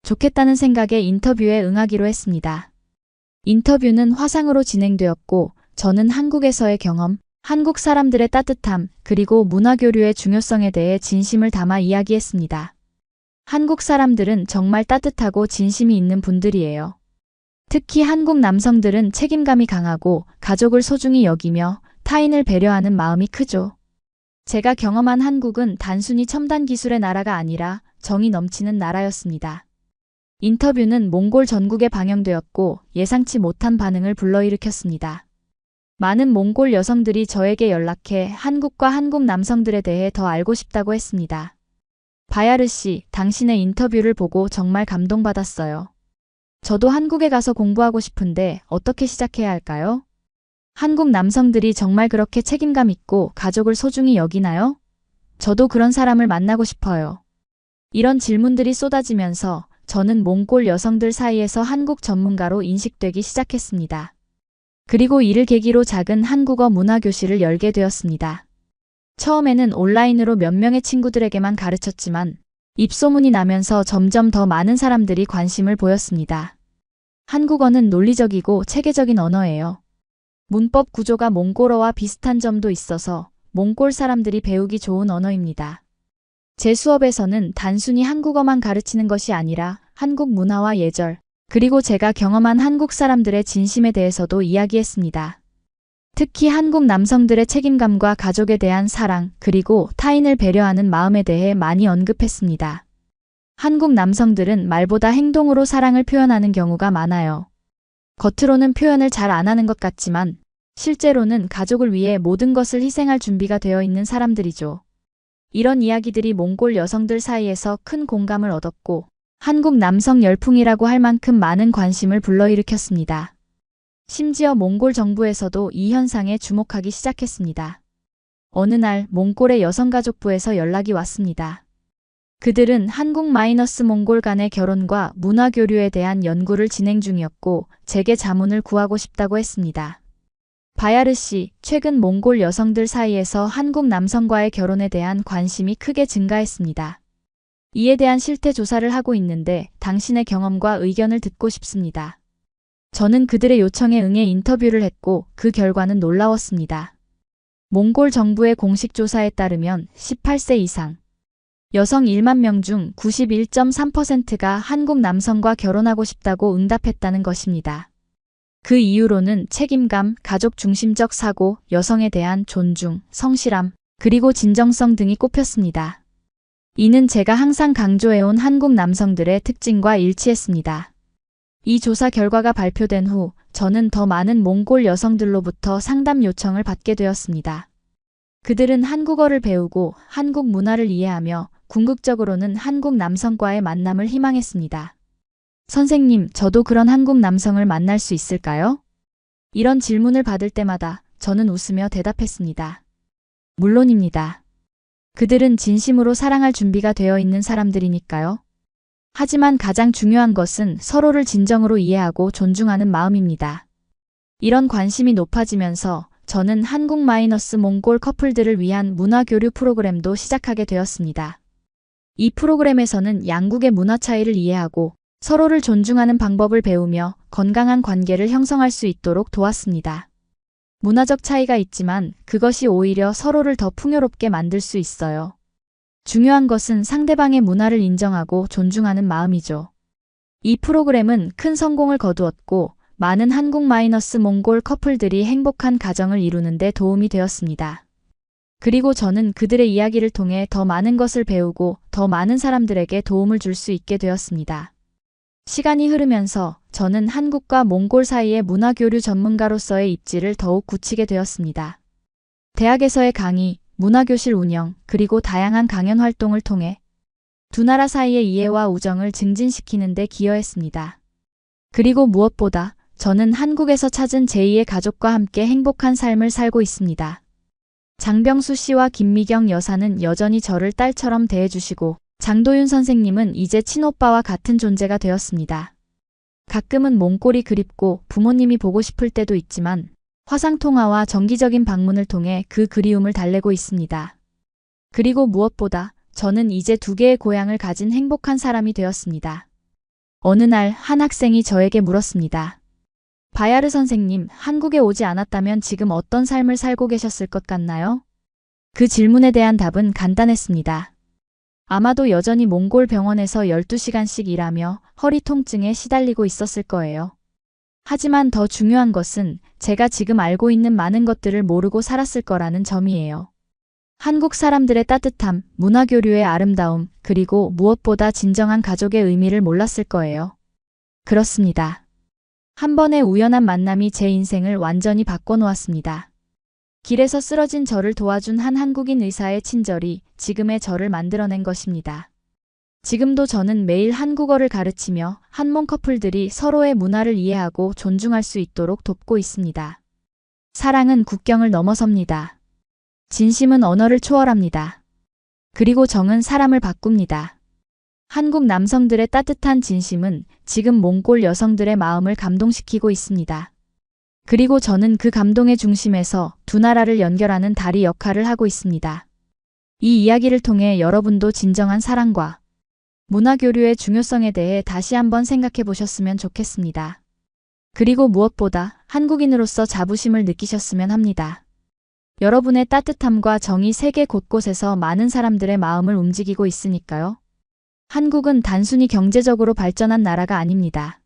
좋겠다는 생각에 인터뷰에 응하기로 했습니다. 인터뷰는 화상으로 진행되었고 저는 한국에서의 경험, 한국 사람들의 따뜻함, 그리고 문화교류의 중요성에 대해 진심을 담아 이야기했습니다. 한국 사람들은 정말 따뜻하고 진심이 있는 분들이에요. 특히 한국 남성들은 책임감이 강하고 가족을 소중히 여기며 타인을 배려하는 마음이 크죠. 제가 경험한 한국은 단순히 첨단 기술의 나라가 아니라 정이 넘치는 나라였습니다. 인터뷰는 몽골 전국에 방영되었고 예상치 못한 반응을 불러일으켰습니다. 많은 몽골 여성들이 저에게 연락해 한국과 한국 남성들에 대해 더 알고 싶다고 했습니다. 바야르 씨, 당신의 인터뷰를 보고 정말 감동받았어요. 저도 한국에 가서 공부하고 싶은데 어떻게 시작해야 할까요? 한국 남성들이 정말 그렇게 책임감 있고 가족을 소중히 여기나요? 저도 그런 사람을 만나고 싶어요. 이런 질문들이 쏟아지면서 저는 몽골 여성들 사이에서 한국 전문가로 인식되기 시작했습니다. 그리고 이를 계기로 작은 한국어 문화교실을 열게 되었습니다. 처음에는 온라인으로 몇 명의 친구들에게만 가르쳤지만 입소문이 나면서 점점 더 많은 사람들이 관심을 보였습니다. 한국어는 논리적이고 체계적인 언어예요. 문법 구조가 몽골어와 비슷한 점도 있어서 몽골 사람들이 배우기 좋은 언어입니다. 제 수업에서는 단순히 한국어만 가르치는 것이 아니라 한국 문화와 예절, 그리고 제가 경험한 한국 사람들의 진심에 대해서도 이야기했습니다. 특히 한국 남성들의 책임감과 가족에 대한 사랑, 그리고 타인을 배려하는 마음에 대해 많이 언급했습니다. 한국 남성들은 말보다 행동으로 사랑을 표현하는 경우가 많아요. 겉으로는 표현을 잘 안 하는 것 같지만 실제로는 가족을 위해 모든 것을 희생할 준비가 되어 있는 사람들이죠. 이런 이야기들이 몽골 여성들 사이에서 큰 공감을 얻었고 한국 남성 열풍이라고 할 만큼 많은 관심을 불러일으켰습니다. 심지어 몽골 정부에서도 이 현상에 주목하기 시작했습니다. 어느 날 몽골의 여성가족부에서 연락이 왔습니다. 그들은 한국-몽골 간의 결혼과 문화교류에 대한 연구를 진행 중이었고 제게 자문을 구하고 싶다고 했습니다. 바야르 씨, 최근 몽골 여성들 사이에서 한국 남성과의 결혼에 대한 관심이 크게 증가했습니다. 이에 대한 실태 조사를 하고 있는데 당신의 경험과 의견을 듣고 싶습니다. 저는 그들의 요청에 응해 인터뷰를 했고 그 결과는 놀라웠습니다. 몽골 정부의 공식 조사에 따르면 18세 이상 여성 1만 명 중 91.3%가 한국 남성과 결혼하고 싶다고 응답했다는 것입니다. 그 이유로는 책임감, 가족 중심적 사고, 여성에 대한 존중, 성실함, 그리고 진정성 등이 꼽혔습니다. 이는 제가 항상 강조해온 한국 남성들의 특징과 일치했습니다. 이 조사 결과가 발표된 후 저는 더 많은 몽골 여성들로부터 상담 요청을 받게 되었습니다. 그들은 한국어를 배우고 한국 문화를 이해하며 궁극적으로는 한국 남성과의 만남을 희망했습니다. 선생님, 저도 그런 한국 남성을 만날 수 있을까요? 이런 질문을 받을 때마다 저는 웃으며 대답했습니다. 물론입니다. 그들은 진심으로 사랑할 준비가 되어 있는 사람들이니까요. 하지만 가장 중요한 것은 서로를 진정으로 이해하고 존중하는 마음입니다. 이런 관심이 높아지면서 저는 한국 몽골 커플들을 위한 문화교류 프로그램도 시작하게 되었습니다. 이 프로그램에서는 양국의 문화 차이를 이해하고 서로를 존중하는 방법을 배우며 건강한 관계를 형성할 수 있도록 도왔습니다. 문화적 차이가 있지만 그것이 오히려 서로를 더 풍요롭게 만들 수 있어요. 중요한 것은 상대방의 문화를 인정하고 존중하는 마음이죠. 이 프로그램은 큰 성공을 거두었고 많은 한국 몽골 커플들이 행복한 가정을 이루는 데 도움이 되었습니다. 그리고 저는 그들의 이야기를 통해 더 많은 것을 배우고 더 많은 사람들에게 도움을 줄 수 있게 되었습니다. 시간이 흐르면서 저는 한국과 몽골 사이의 문화교류 전문가로서의 입지를 더욱 굳히게 되었습니다. 대학에서의 강의, 문화교실 운영, 그리고 다양한 강연 활동을 통해 두 나라 사이의 이해와 우정을 증진시키는 데 기여했습니다. 그리고 무엇보다 저는 한국에서 찾은 제2의 가족과 함께 행복한 삶을 살고 있습니다. 장병수 씨와 김미경 여사는 여전히 저를 딸처럼 대해주시고 장도윤 선생님은 이제 친오빠와 같은 존재가 되었습니다. 가끔은 몽골이 그립고 부모님이 보고 싶을 때도 있지만 화상통화와 정기적인 방문을 통해 그 그리움을 달래고 있습니다. 그리고 무엇보다 저는 이제 2개의 고향을 가진 행복한 사람이 되었습니다. 어느 날 한 학생이 저에게 물었습니다. 바야르 선생님, 한국에 오지 않았다면 지금 어떤 삶을 살고 계셨을 것 같나요? 그 질문에 대한 답은 간단했습니다. 아마도 여전히 몽골 병원에서 12시간씩 일하며 허리 통증에 시달리고 있었을 거예요. 하지만 더 중요한 것은 제가 지금 알고 있는 많은 것들을 모르고 살았을 거라는 점이에요. 한국 사람들의 따뜻함, 문화교류의 아름다움, 그리고 무엇보다 진정한 가족의 의미를 몰랐을 거예요. 그렇습니다. 한 번의 우연한 만남이 제 인생을 완전히 바꿔놓았습니다. 길에서 쓰러진 저를 도와준 한 한국인 의사의 친절이 지금의 저를 만들어낸 것입니다. 지금도 저는 매일 한국어를 가르치며 한몽 커플들이 서로의 문화를 이해하고 존중할 수 있도록 돕고 있습니다. 사랑은 국경을 넘어섭니다. 진심은 언어를 초월합니다. 그리고 정은 사람을 바꿉니다. 한국 남성들의 따뜻한 진심은 지금 몽골 여성들의 마음을 감동시키고 있습니다. 그리고 저는 그 감동의 중심에서 두 나라를 연결하는 다리 역할을 하고 있습니다. 이 이야기를 통해 여러분도 진정한 사랑과 문화교류의 중요성에 대해 다시 한번 생각해 보셨으면 좋겠습니다. 그리고 무엇보다 한국인으로서 자부심을 느끼셨으면 합니다. 여러분의 따뜻함과 정이 세계 곳곳에서 많은 사람들의 마음을 움직이고 있으니까요. 한국은 단순히 경제적으로 발전한 나라가 아닙니다.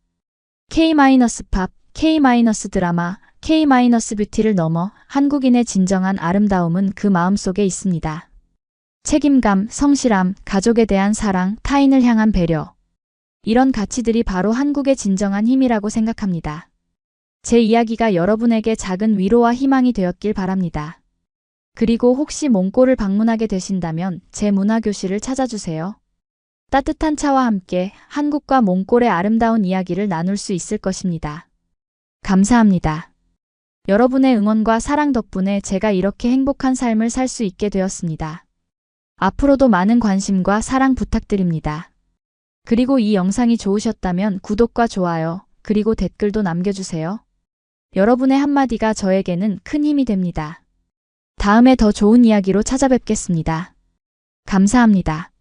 K-팝, K-드라마, K-뷰티를 넘어 한국인의 진정한 아름다움은 그 마음속에 있습니다. 책임감, 성실함, 가족에 대한 사랑, 타인을 향한 배려. 이런 가치들이 바로 한국의 진정한 힘이라고 생각합니다. 제 이야기가 여러분에게 작은 위로와 희망이 되었길 바랍니다. 그리고 혹시 몽골을 방문하게 되신다면 제 문화교실을 찾아주세요. 따뜻한 차와 함께 한국과 몽골의 아름다운 이야기를 나눌 수 있을 것입니다. 감사합니다. 여러분의 응원과 사랑 덕분에 제가 이렇게 행복한 삶을 살 수 있게 되었습니다. 앞으로도 많은 관심과 사랑 부탁드립니다. 그리고 이 영상이 좋으셨다면 구독과 좋아요, 그리고 댓글도 남겨주세요. 여러분의 한마디가 저에게는 큰 힘이 됩니다. 다음에 더 좋은 이야기로 찾아뵙겠습니다. 감사합니다.